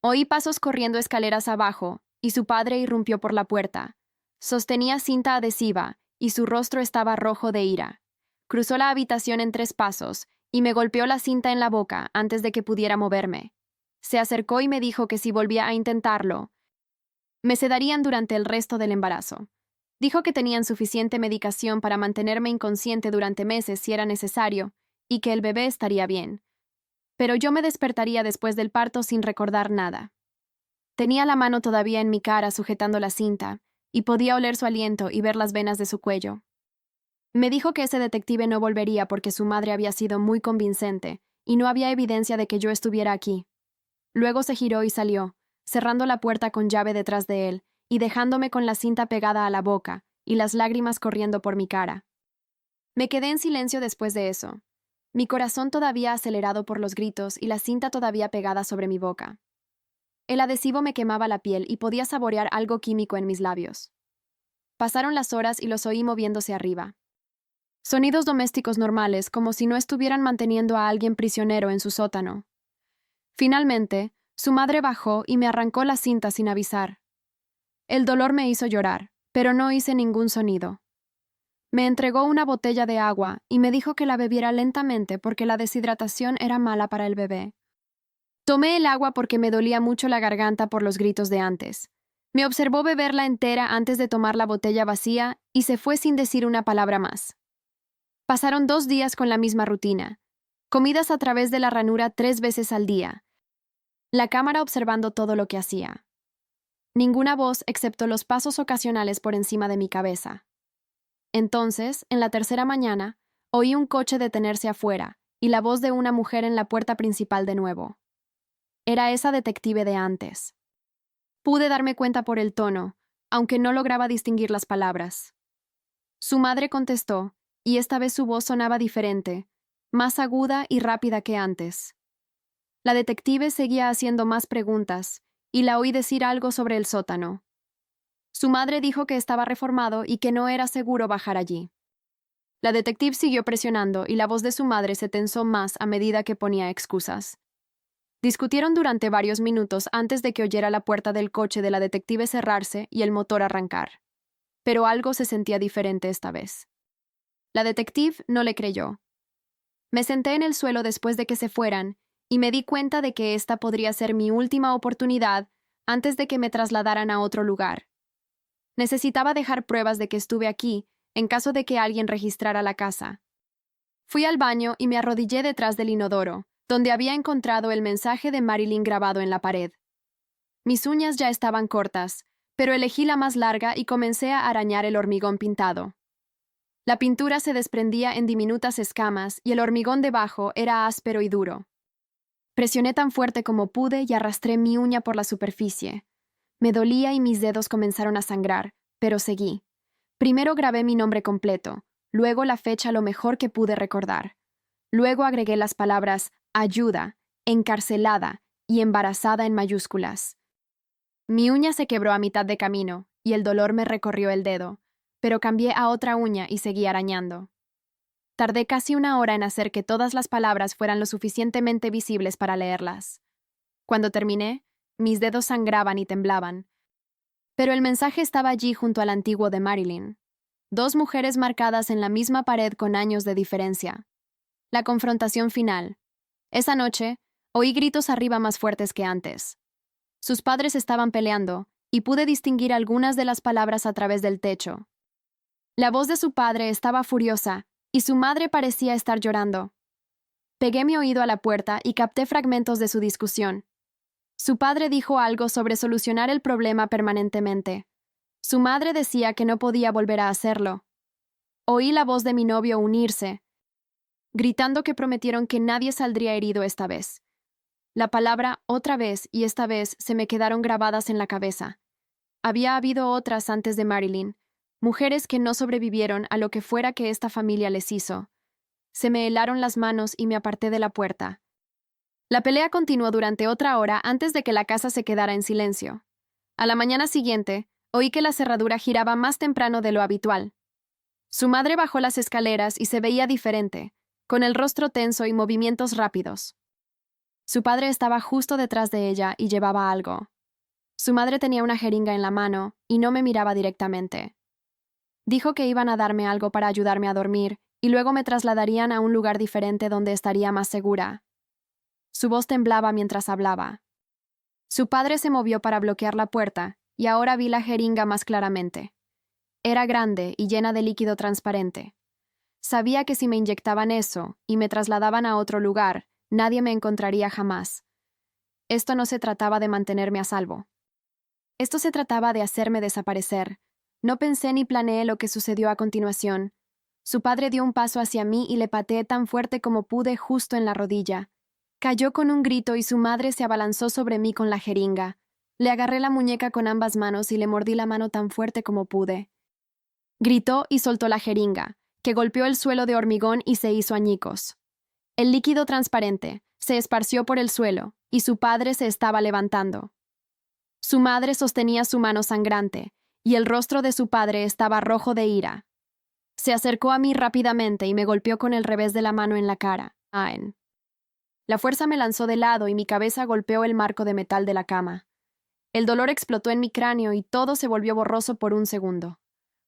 Oí pasos corriendo escaleras abajo y su padre irrumpió por la puerta. Sostenía cinta adhesiva y su rostro estaba rojo de ira. Cruzó la habitación en 3 pasos y me golpeó la cinta en la boca antes de que pudiera moverme. Se acercó y me dijo que si volvía a intentarlo, me sedarían durante el resto del embarazo. Dijo que tenían suficiente medicación para mantenerme inconsciente durante meses si era necesario, y que el bebé estaría bien. Pero yo me despertaría después del parto sin recordar nada. Tenía la mano todavía en mi cara sujetando la cinta, y podía oler su aliento y ver las venas de su cuello. Me dijo que ese detective no volvería porque su madre había sido muy convincente, y no había evidencia de que yo estuviera aquí. Luego se giró y salió, cerrando la puerta con llave detrás de él, y dejándome con la cinta pegada a la boca, y las lágrimas corriendo por mi cara. Me quedé en silencio después de eso, mi corazón todavía acelerado por los gritos y la cinta todavía pegada sobre mi boca. El adhesivo me quemaba la piel y podía saborear algo químico en mis labios. Pasaron las horas y los oí moviéndose arriba. Sonidos domésticos normales, como si no estuvieran manteniendo a alguien prisionero en su sótano. Finalmente, su madre bajó y me arrancó la cinta sin avisar. El dolor me hizo llorar, pero no hice ningún sonido. Me entregó una botella de agua y me dijo que la bebiera lentamente porque la deshidratación era mala para el bebé. Tomé el agua porque me dolía mucho la garganta por los gritos de antes. Me observó beberla entera antes de tomar la botella vacía y se fue sin decir una palabra más. Pasaron 2 días con la misma rutina. Comidas a través de la ranura 3 veces al día. La cámara observando todo lo que hacía. Ninguna voz excepto los pasos ocasionales por encima de mi cabeza. Entonces, en la tercera mañana, oí un coche detenerse afuera y la voz de una mujer en la puerta principal de nuevo. Era esa detective de antes. Pude darme cuenta por el tono, aunque no lograba distinguir las palabras. Su madre contestó, y esta vez su voz sonaba diferente, más aguda y rápida que antes. La detective seguía haciendo más preguntas, y la oí decir algo sobre el sótano. Su madre dijo que estaba reformado y que no era seguro bajar allí. La detective siguió presionando y la voz de su madre se tensó más a medida que ponía excusas. Discutieron durante varios minutos antes de que oyera la puerta del coche de la detective cerrarse y el motor arrancar. Pero algo se sentía diferente esta vez. La detective no le creyó. Me senté en el suelo después de que se fueran y me di cuenta de que esta podría ser mi última oportunidad antes de que me trasladaran a otro lugar. Necesitaba dejar pruebas de que estuve aquí en caso de que alguien registrara la casa. Fui al baño y me arrodillé detrás del inodoro, donde había encontrado el mensaje de Marilyn grabado en la pared. Mis uñas ya estaban cortas, pero elegí la más larga y comencé a arañar el hormigón pintado. La pintura se desprendía en diminutas escamas y el hormigón debajo era áspero y duro. Presioné tan fuerte como pude y arrastré mi uña por la superficie. Me dolía y mis dedos comenzaron a sangrar, pero seguí. Primero grabé mi nombre completo, luego la fecha lo mejor que pude recordar. Luego agregué las palabras ayuda, encarcelada y embarazada en mayúsculas. Mi uña se quebró a mitad de camino y el dolor me recorrió el dedo, pero cambié a otra uña y seguí arañando. Tardé casi una hora en hacer que todas las palabras fueran lo suficientemente visibles para leerlas. Cuando terminé, mis dedos sangraban y temblaban. Pero el mensaje estaba allí junto al antiguo de Marilyn. Dos mujeres marcadas en la misma pared con años de diferencia. La confrontación final. Esa noche, oí gritos arriba más fuertes que antes. Sus padres estaban peleando, y pude distinguir algunas de las palabras a través del techo. La voz de su padre estaba furiosa, y su madre parecía estar llorando. Pegué mi oído a la puerta y capté fragmentos de su discusión. Su padre dijo algo sobre solucionar el problema permanentemente. Su madre decía que no podía volver a hacerlo. Oí la voz de mi novio unirse, gritando que prometieron que nadie saldría herido esta vez. La palabra otra vez y esta vez se me quedaron grabadas en la cabeza. Había habido otras antes de Marilyn, mujeres que no sobrevivieron a lo que fuera que esta familia les hizo. Se me helaron las manos y me aparté de la puerta. La pelea continuó durante otra hora antes de que la casa se quedara en silencio. A la mañana siguiente, oí que la cerradura giraba más temprano de lo habitual. Su madre bajó las escaleras y se veía diferente, con el rostro tenso y movimientos rápidos. Su padre estaba justo detrás de ella y llevaba algo. Su madre tenía una jeringa en la mano y no me miraba directamente. Dijo que iban a darme algo para ayudarme a dormir y luego me trasladarían a un lugar diferente donde estaría más segura. Su voz temblaba mientras hablaba. Su padre se movió para bloquear la puerta y ahora vi la jeringa más claramente. Era grande y llena de líquido transparente. Sabía que si me inyectaban eso y me trasladaban a otro lugar, nadie me encontraría jamás. Esto no se trataba de mantenerme a salvo. Esto se trataba de hacerme desaparecer. No pensé ni planeé lo que sucedió a continuación. Su padre dio un paso hacia mí y le pateé tan fuerte como pude justo en la rodilla. Cayó con un grito y su madre se abalanzó sobre mí con la jeringa. Le agarré la muñeca con ambas manos y le mordí la mano tan fuerte como pude. Gritó y soltó la jeringa, que golpeó el suelo de hormigón y se hizo añicos. El líquido transparente se esparció por el suelo y su padre se estaba levantando. Su madre sostenía su mano sangrante y el rostro de su padre estaba rojo de ira. Se acercó a mí rápidamente y me golpeó con el revés de la mano en la cara. Aen. La fuerza me lanzó de lado y mi cabeza golpeó el marco de metal de la cama. El dolor explotó en mi cráneo y todo se volvió borroso por un segundo.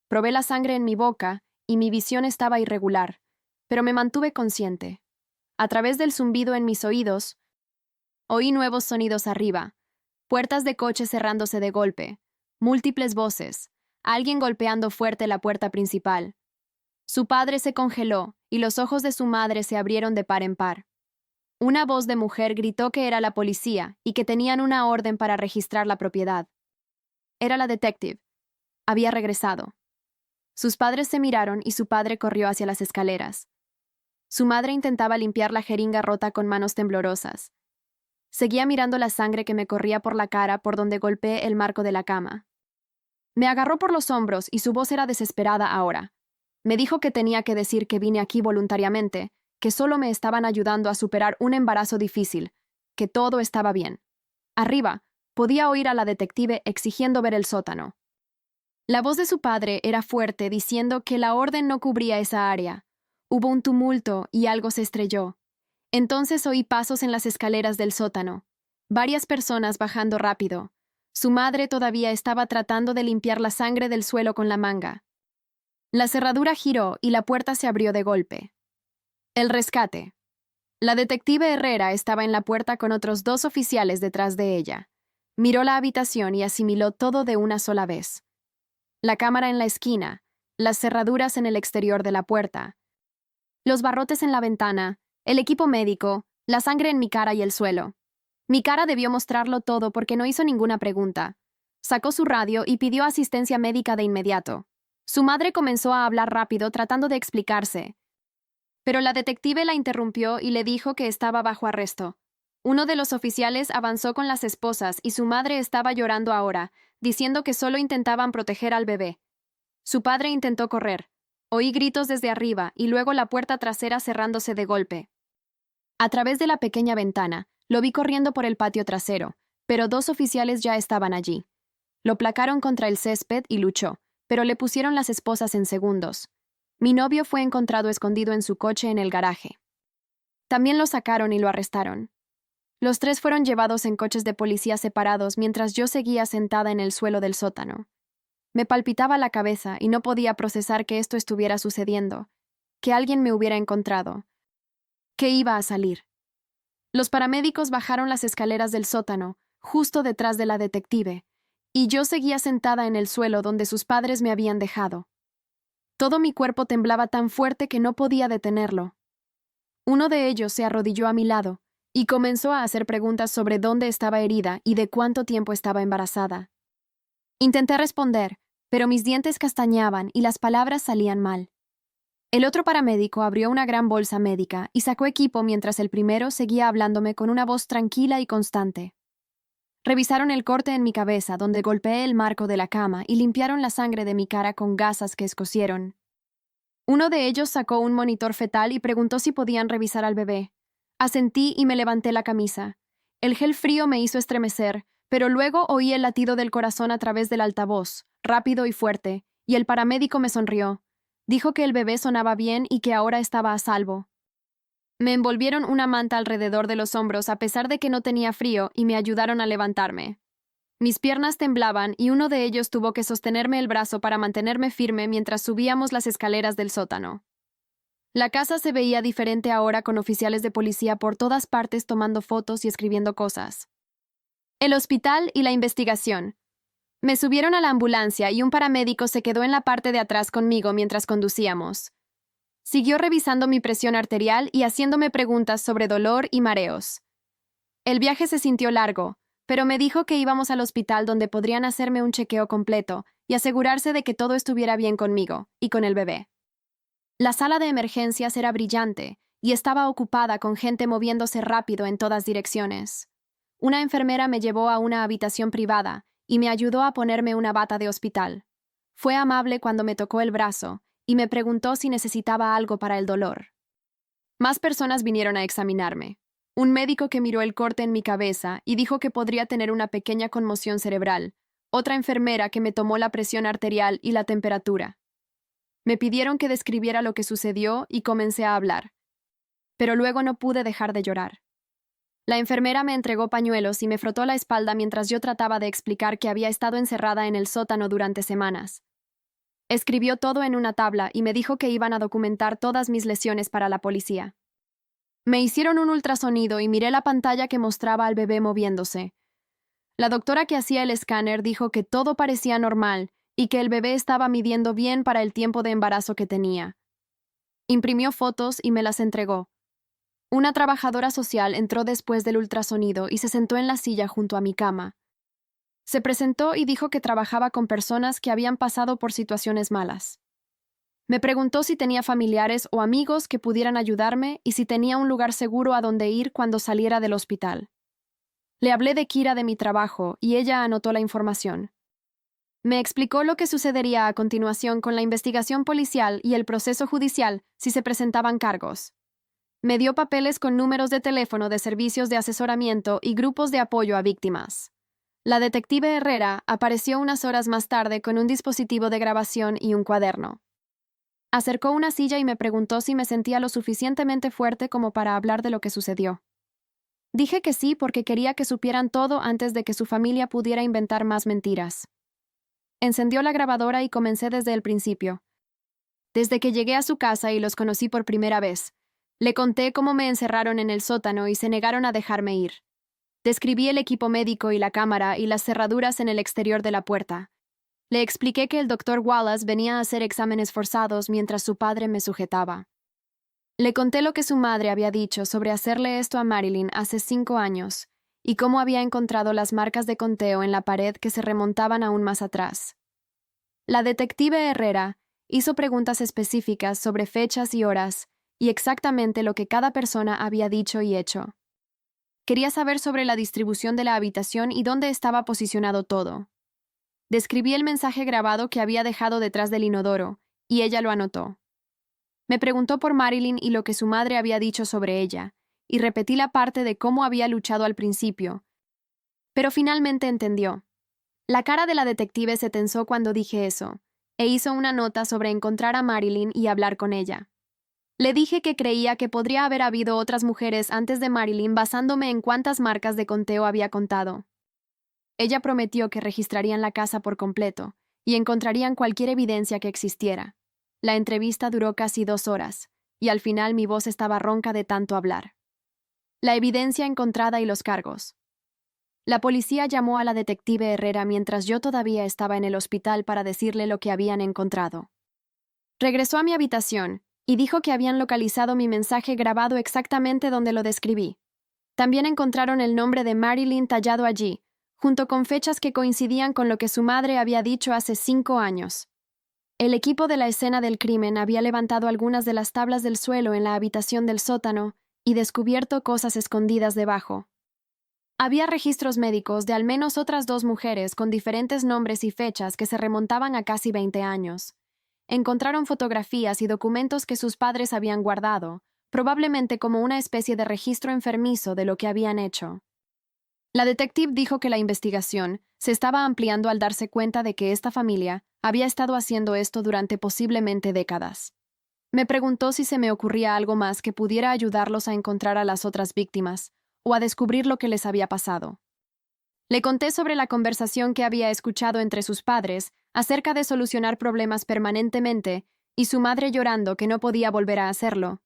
Probé la sangre en mi boca y mi visión estaba irregular, pero me mantuve consciente. A través del zumbido en mis oídos, oí nuevos sonidos arriba, puertas de coche cerrándose de golpe, múltiples voces, alguien golpeando fuerte la puerta principal. Su padre se congeló y los ojos de su madre se abrieron de par en par. Una voz de mujer gritó que era la policía y que tenían una orden para registrar la propiedad. Era la detective. Había regresado. Sus padres se miraron y su padre corrió hacia las escaleras. Su madre intentaba limpiar la jeringa rota con manos temblorosas. Seguía mirando la sangre que me corría por la cara por donde golpeé el marco de la cama. Me agarró por los hombros y su voz era desesperada ahora. Me dijo que tenía que decir que vine aquí voluntariamente, que solo me estaban ayudando a superar un embarazo difícil, que todo estaba bien. Arriba, podía oír a la detective exigiendo ver el sótano. La voz de su padre era fuerte diciendo que la orden no cubría esa área. Hubo un tumulto y algo se estrelló. Entonces oí pasos en las escaleras del sótano. Varias personas bajando rápido. Su madre todavía estaba tratando de limpiar la sangre del suelo con la manga. La cerradura giró y la puerta se abrió de golpe. El rescate. La detective Herrera estaba en la puerta con otros 2 oficiales detrás de ella. Miró la habitación y asimiló todo de una sola vez. La cámara en la esquina, las cerraduras en el exterior de la puerta, los barrotes en la ventana, el equipo médico, la sangre en mi cara y el suelo. Mi cara debió mostrarlo todo porque no hizo ninguna pregunta. Sacó su radio y pidió asistencia médica de inmediato. Su madre comenzó a hablar rápido tratando de explicarse, pero la detective la interrumpió y le dijo que estaba bajo arresto. Uno de los oficiales avanzó con las esposas y su madre estaba llorando ahora, diciendo que solo intentaban proteger al bebé. Su padre intentó correr. Oí gritos desde arriba y luego la puerta trasera cerrándose de golpe. A través de la pequeña ventana, lo vi corriendo por el patio trasero, pero 2 oficiales ya estaban allí. Lo placaron contra el césped y luchó, pero le pusieron las esposas en segundos. Mi novio fue encontrado escondido en su coche en el garaje. También lo sacaron y lo arrestaron. Los 3 fueron llevados en coches de policía separados mientras yo seguía sentada en el suelo del sótano. Me palpitaba la cabeza y no podía procesar que esto estuviera sucediendo, que alguien me hubiera encontrado, que iba a salir. Los paramédicos bajaron las escaleras del sótano, justo detrás de la detective, y yo seguía sentada en el suelo donde sus padres me habían dejado. Todo mi cuerpo temblaba tan fuerte que no podía detenerlo. Uno de ellos se arrodilló a mi lado y comenzó a hacer preguntas sobre dónde estaba herida y de cuánto tiempo estaba embarazada. Intenté responder, pero mis dientes castañaban y las palabras salían mal. El otro paramédico abrió una gran bolsa médica y sacó equipo mientras el primero seguía hablándome con una voz tranquila y constante. Revisaron el corte en mi cabeza donde golpeé el marco de la cama y limpiaron la sangre de mi cara con gasas que escocieron. Uno de ellos sacó un monitor fetal y preguntó si podían revisar al bebé. Asentí y me levanté la camisa. El gel frío me hizo estremecer, pero luego oí el latido del corazón a través del altavoz, rápido y fuerte, y el paramédico me sonrió. Dijo que el bebé sonaba bien y que ahora estaba a salvo. Me envolvieron una manta alrededor de los hombros a pesar de que no tenía frío y me ayudaron a levantarme. Mis piernas temblaban y uno de ellos tuvo que sostenerme el brazo para mantenerme firme mientras subíamos las escaleras del sótano. La casa se veía diferente ahora con oficiales de policía por todas partes tomando fotos y escribiendo cosas. El hospital y la investigación. Me subieron a la ambulancia y un paramédico se quedó en la parte de atrás conmigo mientras conducíamos. Siguió revisando mi presión arterial y haciéndome preguntas sobre dolor y mareos. El viaje se sintió largo, pero me dijo que íbamos al hospital donde podrían hacerme un chequeo completo y asegurarse de que todo estuviera bien conmigo y con el bebé. La sala de emergencias era brillante y estaba ocupada con gente moviéndose rápido en todas direcciones. Una enfermera me llevó a una habitación privada y me ayudó a ponerme una bata de hospital. Fue amable cuando me tocó el brazo y me preguntó si necesitaba algo para el dolor. Más personas vinieron a examinarme. Un médico que miró el corte en mi cabeza y dijo que podría tener una pequeña conmoción cerebral. Otra enfermera que me tomó la presión arterial y la temperatura. Me pidieron que describiera lo que sucedió y comencé a hablar. Pero luego no pude dejar de llorar. La enfermera me entregó pañuelos y me frotó la espalda mientras yo trataba de explicar que había estado encerrada en el sótano durante semanas. Escribió todo en una tabla y me dijo que iban a documentar todas mis lesiones para la policía. Me hicieron un ultrasonido y miré la pantalla que mostraba al bebé moviéndose. La doctora que hacía el escáner dijo que todo parecía normal y que el bebé estaba midiendo bien para el tiempo de embarazo que tenía. Imprimió fotos y me las entregó. Una trabajadora social entró después del ultrasonido y se sentó en la silla junto a mi cama. Se presentó y dijo que trabajaba con personas que habían pasado por situaciones malas. Me preguntó si tenía familiares o amigos que pudieran ayudarme y si tenía un lugar seguro a donde ir cuando saliera del hospital. Le hablé de Kira de mi trabajo y ella anotó la información. Me explicó lo que sucedería a continuación con la investigación policial y el proceso judicial si se presentaban cargos. Me dio papeles con números de teléfono de servicios de asesoramiento y grupos de apoyo a víctimas. La detective Herrera apareció unas horas más tarde con un dispositivo de grabación y un cuaderno. Acercó una silla y me preguntó si me sentía lo suficientemente fuerte como para hablar de lo que sucedió. Dije que sí porque quería que supieran todo antes de que su familia pudiera inventar más mentiras. Encendió la grabadora y comencé desde el principio. Desde que llegué a su casa y los conocí por primera vez, le conté cómo me encerraron en el sótano y se negaron a dejarme ir. Describí el equipo médico y la cámara y las cerraduras en el exterior de la puerta. Le expliqué que el doctor Wallace venía a hacer exámenes forzados mientras su padre me sujetaba. Le conté lo que su madre había dicho sobre hacerle esto a Marilyn hace 5 años y cómo había encontrado las marcas de conteo en la pared que se remontaban aún más atrás. La detective Herrera hizo preguntas específicas sobre fechas y horas y exactamente lo que cada persona había dicho y hecho. Quería saber sobre la distribución de la habitación y dónde estaba posicionado todo. Describí el mensaje grabado que había dejado detrás del inodoro, y ella lo anotó. Me preguntó por Marilyn y lo que su madre había dicho sobre ella, y repetí la parte de cómo había luchado al principio. Pero finalmente entendió. La cara de la detective se tensó cuando dije eso, e hizo una nota sobre encontrar a Marilyn y hablar con ella. Le dije que creía que podría haber habido otras mujeres antes de Marilyn basándome en cuántas marcas de conteo había contado. Ella prometió que registrarían la casa por completo y encontrarían cualquier evidencia que existiera. La entrevista duró casi 2 horas, y al final mi voz estaba ronca de tanto hablar. La evidencia encontrada y los cargos. La policía llamó a la detective Herrera mientras yo todavía estaba en el hospital para decirle lo que habían encontrado. Regresó a mi habitación y dijo que habían localizado mi mensaje grabado exactamente donde lo describí. También encontraron el nombre de Marilyn tallado allí, junto con fechas que coincidían con lo que su madre había dicho hace 5 años. El equipo de la escena del crimen había levantado algunas de las tablas del suelo en la habitación del sótano y descubierto cosas escondidas debajo. Había registros médicos de al menos otras 2 mujeres con diferentes nombres y fechas que se remontaban a casi 20 años. Encontraron fotografías y documentos que sus padres habían guardado, probablemente como una especie de registro enfermizo de lo que habían hecho. La detective dijo que la investigación se estaba ampliando al darse cuenta de que esta familia había estado haciendo esto durante posiblemente décadas. Me preguntó si se me ocurría algo más que pudiera ayudarlos a encontrar a las otras víctimas o a descubrir lo que les había pasado. Le conté sobre la conversación que había escuchado entre sus padres acerca de solucionar problemas permanentemente y su madre llorando que no podía volver a hacerlo.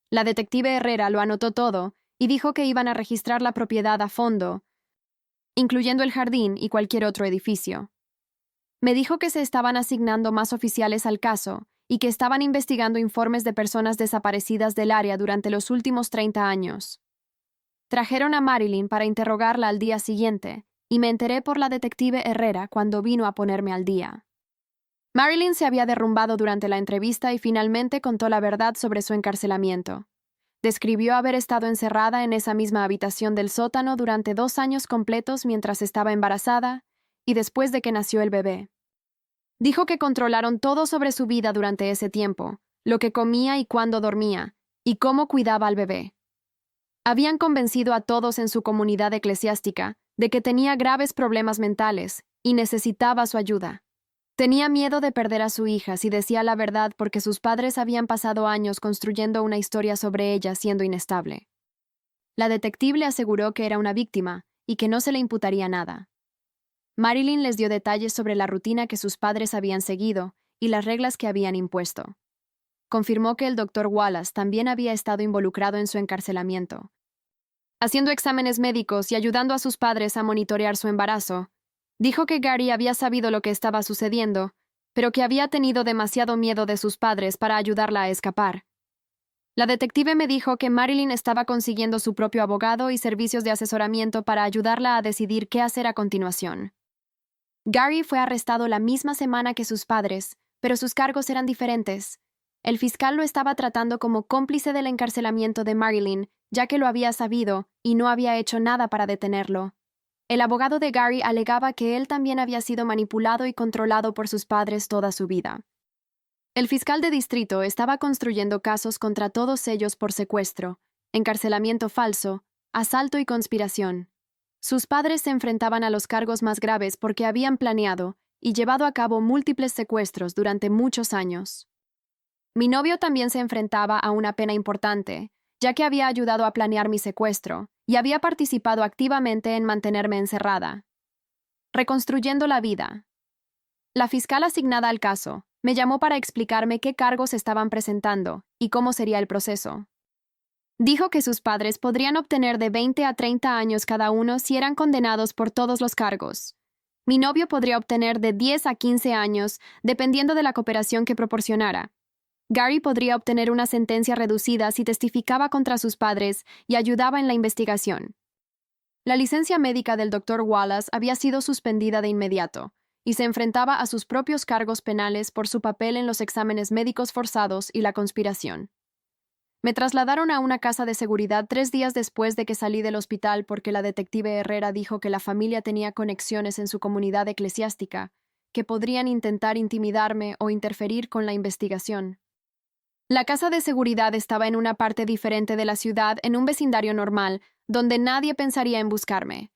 La detective Herrera lo anotó todo y dijo que iban a registrar la propiedad a fondo, incluyendo el jardín y cualquier otro edificio. Me dijo que se estaban asignando más oficiales al caso y que estaban investigando informes de personas desaparecidas del área durante los últimos 30 años. Trajeron a Marilyn para interrogarla al día siguiente, y me enteré por la detective Herrera cuando vino a ponerme al día. Marilyn se había derrumbado durante la entrevista y finalmente contó la verdad sobre su encarcelamiento. Describió haber estado encerrada en esa misma habitación del sótano durante 2 años completos mientras estaba embarazada y después de que nació el bebé. Dijo que controlaron todo sobre su vida durante ese tiempo, lo que comía y cuándo dormía, y cómo cuidaba al bebé. Habían convencido a todos en su comunidad eclesiástica de que tenía graves problemas mentales y necesitaba su ayuda. Tenía miedo de perder a su hija si decía la verdad porque sus padres habían pasado años construyendo una historia sobre ella siendo inestable. La detective le aseguró que era una víctima y que no se le imputaría nada. Marilyn les dio detalles sobre la rutina que sus padres habían seguido y las reglas que habían impuesto. Confirmó que el doctor Wallace también había estado involucrado en su encarcelamiento, haciendo exámenes médicos y ayudando a sus padres a monitorear su embarazo. Dijo que Gary había sabido lo que estaba sucediendo, pero que había tenido demasiado miedo de sus padres para ayudarla a escapar. La detective me dijo que Marilyn estaba consiguiendo su propio abogado y servicios de asesoramiento para ayudarla a decidir qué hacer a continuación. Gary fue arrestado la misma semana que sus padres, pero sus cargos eran diferentes. El fiscal lo estaba tratando como cómplice del encarcelamiento de Marilyn, ya que lo había sabido y no había hecho nada para detenerlo. El abogado de Gary alegaba que él también había sido manipulado y controlado por sus padres toda su vida. El fiscal de distrito estaba construyendo casos contra todos ellos por secuestro, encarcelamiento falso, asalto y conspiración. Sus padres se enfrentaban a los cargos más graves porque habían planeado y llevado a cabo múltiples secuestros durante muchos años. Mi novio también se enfrentaba a una pena importante, ya que había ayudado a planear mi secuestro y había participado activamente en mantenerme encerrada. Reconstruyendo la vida. La fiscal asignada al caso me llamó para explicarme qué cargos estaban presentando y cómo sería el proceso. Dijo que sus padres podrían obtener de 20 a 30 años cada uno si eran condenados por todos los cargos. Mi novio podría obtener de 10 a 15 años, dependiendo de la cooperación que proporcionara. Gary podría obtener una sentencia reducida si testificaba contra sus padres y ayudaba en la investigación. La licencia médica del Dr. Wallace había sido suspendida de inmediato, y se enfrentaba a sus propios cargos penales por su papel en los exámenes médicos forzados y la conspiración. Me trasladaron a una casa de seguridad 3 días después de que salí del hospital porque la detective Herrera dijo que la familia tenía conexiones en su comunidad eclesiástica, que podrían intentar intimidarme o interferir con la investigación. La casa de seguridad estaba en una parte diferente de la ciudad, en un vecindario normal, donde nadie pensaría en buscarme.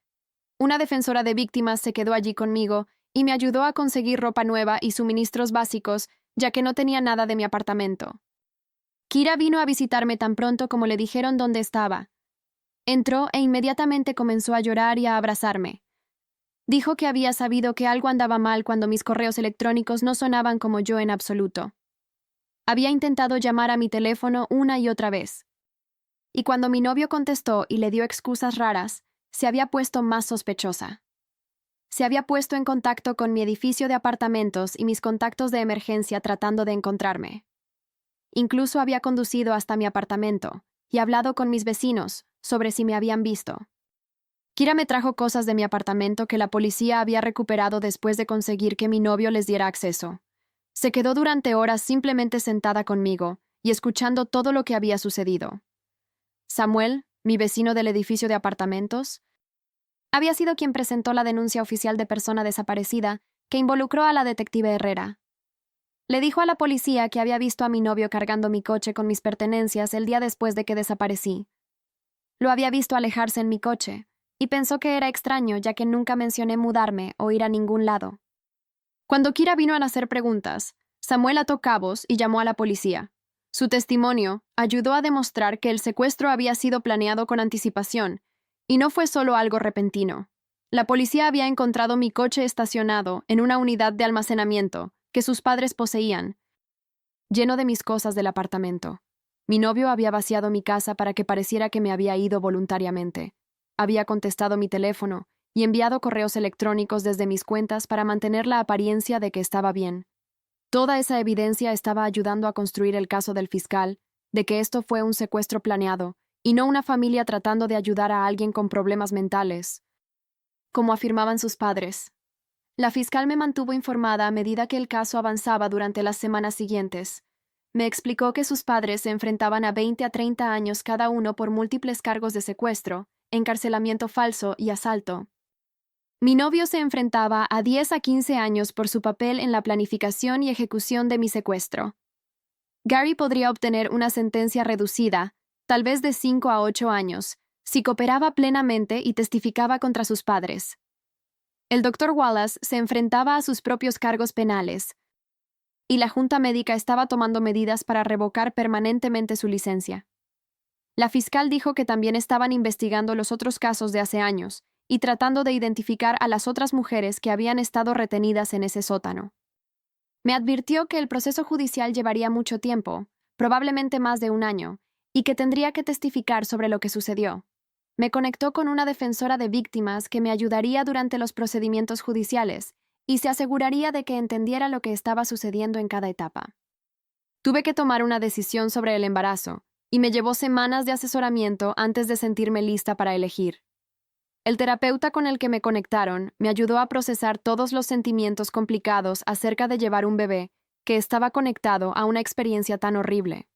Una defensora de víctimas se quedó allí conmigo y me ayudó a conseguir ropa nueva y suministros básicos, ya que no tenía nada de mi apartamento. Kira vino a visitarme tan pronto como le dijeron dónde estaba. Entró e inmediatamente comenzó a llorar y a abrazarme. Dijo que había sabido que algo andaba mal cuando mis correos electrónicos no sonaban como yo en absoluto. Había intentado llamar a mi teléfono una y otra vez. Y cuando mi novio contestó y le dio excusas raras, se había puesto más sospechosa. Se había puesto en contacto con mi edificio de apartamentos y mis contactos de emergencia tratando de encontrarme. Incluso había conducido hasta mi apartamento y hablado con mis vecinos sobre si me habían visto. Kira me trajo cosas de mi apartamento que la policía había recuperado después de conseguir que mi novio les diera acceso. Se quedó durante horas simplemente sentada conmigo y escuchando todo lo que había sucedido. Samuel, mi vecino del edificio de apartamentos, había sido quien presentó la denuncia oficial de persona desaparecida que involucró a la detective Herrera. Le dijo a la policía que había visto a mi novio cargando mi coche con mis pertenencias el día después de que desaparecí. Lo había visto alejarse en mi coche, y pensó que era extraño ya que nunca mencioné mudarme o ir a ningún lado. Cuando Kira vino a hacer preguntas, Samuel ató cabos y llamó a la policía. Su testimonio ayudó a demostrar que el secuestro había sido planeado con anticipación, y no fue solo algo repentino. La policía había encontrado mi coche estacionado en una unidad de almacenamiento que sus padres poseían, lleno de mis cosas del apartamento. Mi novio había vaciado mi casa para que pareciera que me había ido voluntariamente. Había contestado mi teléfono y enviado correos electrónicos desde mis cuentas para mantener la apariencia de que estaba bien. Toda esa evidencia estaba ayudando a construir el caso del fiscal, de que esto fue un secuestro planeado, y no una familia tratando de ayudar a alguien con problemas mentales, como afirmaban sus padres. La fiscal me mantuvo informada a medida que el caso avanzaba durante las semanas siguientes. Me explicó que sus padres se enfrentaban a 20 a 30 años cada uno por múltiples cargos de secuestro, encarcelamiento falso y asalto. Mi novio se enfrentaba a 10 a 15 años por su papel en la planificación y ejecución de mi secuestro. Gary podría obtener una sentencia reducida, tal vez de 5 a 8 años, si cooperaba plenamente y testificaba contra sus padres. El Dr. Wallace se enfrentaba a sus propios cargos penales, y la Junta Médica estaba tomando medidas para revocar permanentemente su licencia. La fiscal dijo que también estaban investigando los otros casos de hace años y tratando de identificar a las otras mujeres que habían estado retenidas en ese sótano. Me advirtió que el proceso judicial llevaría mucho tiempo, probablemente más de un año, y que tendría que testificar sobre lo que sucedió. Me conectó con una defensora de víctimas que me ayudaría durante los procedimientos judiciales y se aseguraría de que entendiera lo que estaba sucediendo en cada etapa. Tuve que tomar una decisión sobre el embarazo, y me llevó semanas de asesoramiento antes de sentirme lista para elegir. El terapeuta con el que me conectaron me ayudó a procesar todos los sentimientos complicados acerca de llevar un bebé que estaba conectado a una experiencia tan horrible.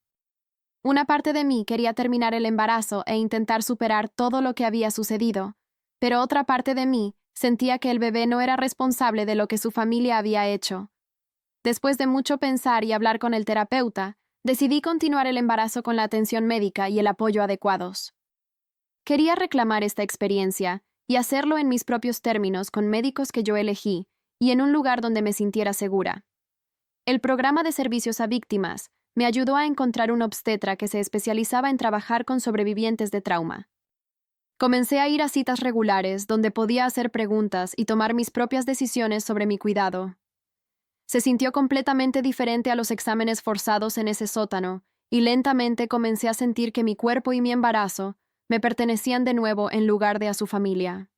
Una parte de mí quería terminar el embarazo e intentar superar todo lo que había sucedido, pero otra parte de mí sentía que el bebé no era responsable de lo que su familia había hecho. Después de mucho pensar y hablar con el terapeuta, decidí continuar el embarazo con la atención médica y el apoyo adecuados. Quería reclamar esta experiencia y hacerlo en mis propios términos con médicos que yo elegí y en un lugar donde me sintiera segura. El programa de servicios a víctimas me ayudó a encontrar un obstetra que se especializaba en trabajar con sobrevivientes de trauma. Comencé a ir a citas regulares donde podía hacer preguntas y tomar mis propias decisiones sobre mi cuidado. Se sintió completamente diferente a los exámenes forzados en ese sótano, y lentamente comencé a sentir que mi cuerpo y mi embarazo me pertenecían de nuevo en lugar de a su familia.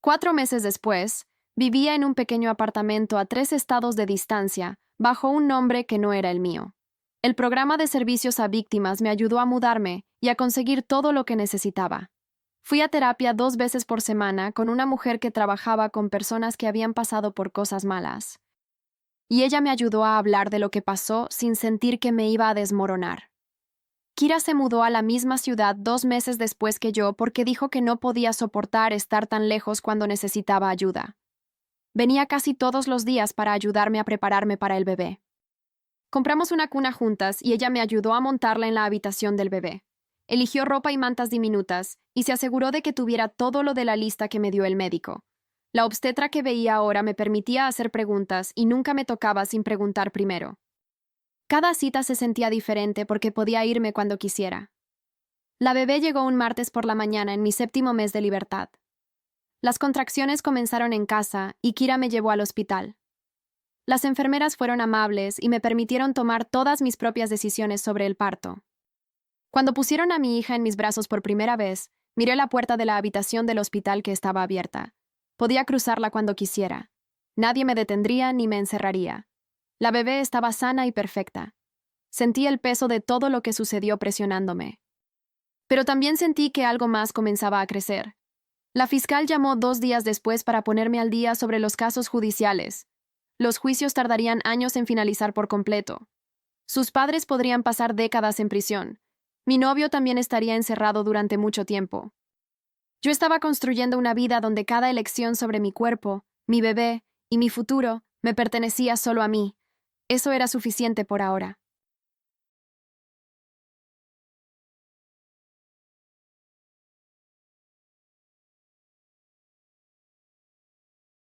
4 meses después, vivía en un pequeño apartamento a 3 estados de distancia, bajo un nombre que no era el mío. El programa de servicios a víctimas me ayudó a mudarme y a conseguir todo lo que necesitaba. Fui a terapia 2 veces por semana con una mujer que trabajaba con personas que habían pasado por cosas malas. Y ella me ayudó a hablar de lo que pasó sin sentir que me iba a desmoronar. Kira se mudó a la misma ciudad 2 meses después que yo porque dijo que no podía soportar estar tan lejos cuando necesitaba ayuda. Venía casi todos los días para ayudarme a prepararme para el bebé. Compramos una cuna juntas y ella me ayudó a montarla en la habitación del bebé. Eligió ropa y mantas diminutas y se aseguró de que tuviera todo lo de la lista que me dio el médico. La obstetra que veía ahora me permitía hacer preguntas y nunca me tocaba sin preguntar primero. Cada cita se sentía diferente porque podía irme cuando quisiera. La bebé llegó un martes por la mañana en mi 7º mes de libertad. Las contracciones comenzaron en casa y Kira me llevó al hospital. Las enfermeras fueron amables y me permitieron tomar todas mis propias decisiones sobre el parto. Cuando pusieron a mi hija en mis brazos por primera vez, miré la puerta de la habitación del hospital que estaba abierta. Podía cruzarla cuando quisiera. Nadie me detendría ni me encerraría. La bebé estaba sana y perfecta. Sentí el peso de todo lo que sucedió presionándome. Pero también sentí que algo más comenzaba a crecer. La fiscal llamó 2 días después para ponerme al día sobre los casos judiciales. Los juicios tardarían años en finalizar por completo. Sus padres podrían pasar décadas en prisión. Mi novio también estaría encerrado durante mucho tiempo. Yo estaba construyendo una vida donde cada elección sobre mi cuerpo, mi bebé y mi futuro me pertenecía solo a mí. Eso era suficiente por ahora.